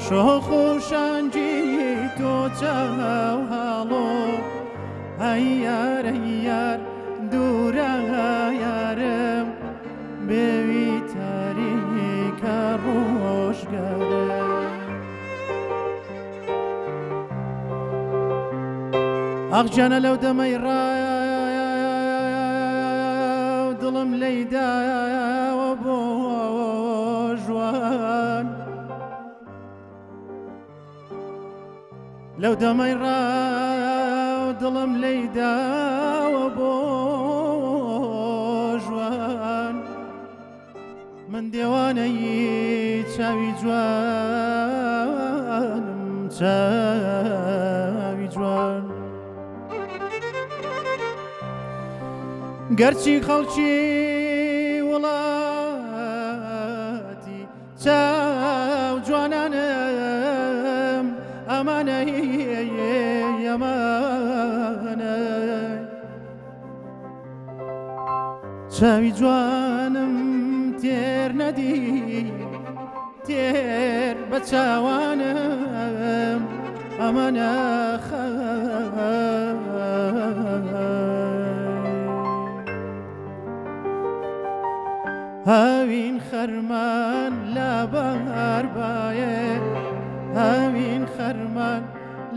شۆخ و شەنگی تۆ چاو هاڵۆ ئەی یار ئەی یار دوورە یارم بێوی تاریکە ڕۆژگارم. ئەخجانە لەو دەمەی ڕاو دڵم لەیداوە بۆ ژوان لەو دەمەی ڕاو دڵم لەیداوە بۆ ژوان من دێوانەی چاوی جوانم چاوی جوان گەرچی خەڵکی وڵاتی چاو جوانانم ئەمانەی ئەمانە چاوی جوانم تێر نەدی تێر بە چاوانم ئەمانە هاوین خەرمان لە بەهار باێ هاوین خەرمان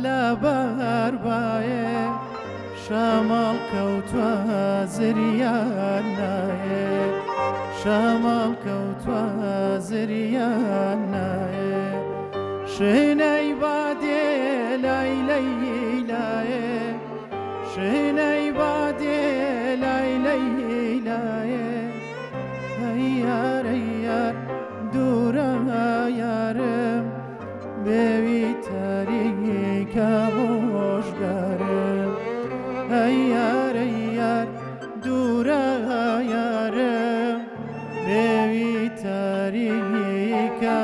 لە بەهار باێ شەماڵ کەوتوە زریان نایێ شەماڵ کەوتوە زریان نایێ شوێنەی بادێ لای لەیلایێ شوێنەی بادێ لای لەیلایێ ئەی یار ئەی یار دوورە یارم بێوی تاریکە خۆشگارم ئەی یار ئەی یار دوورە یارم بێوی تاریکە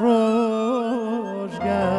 ڕۆژگار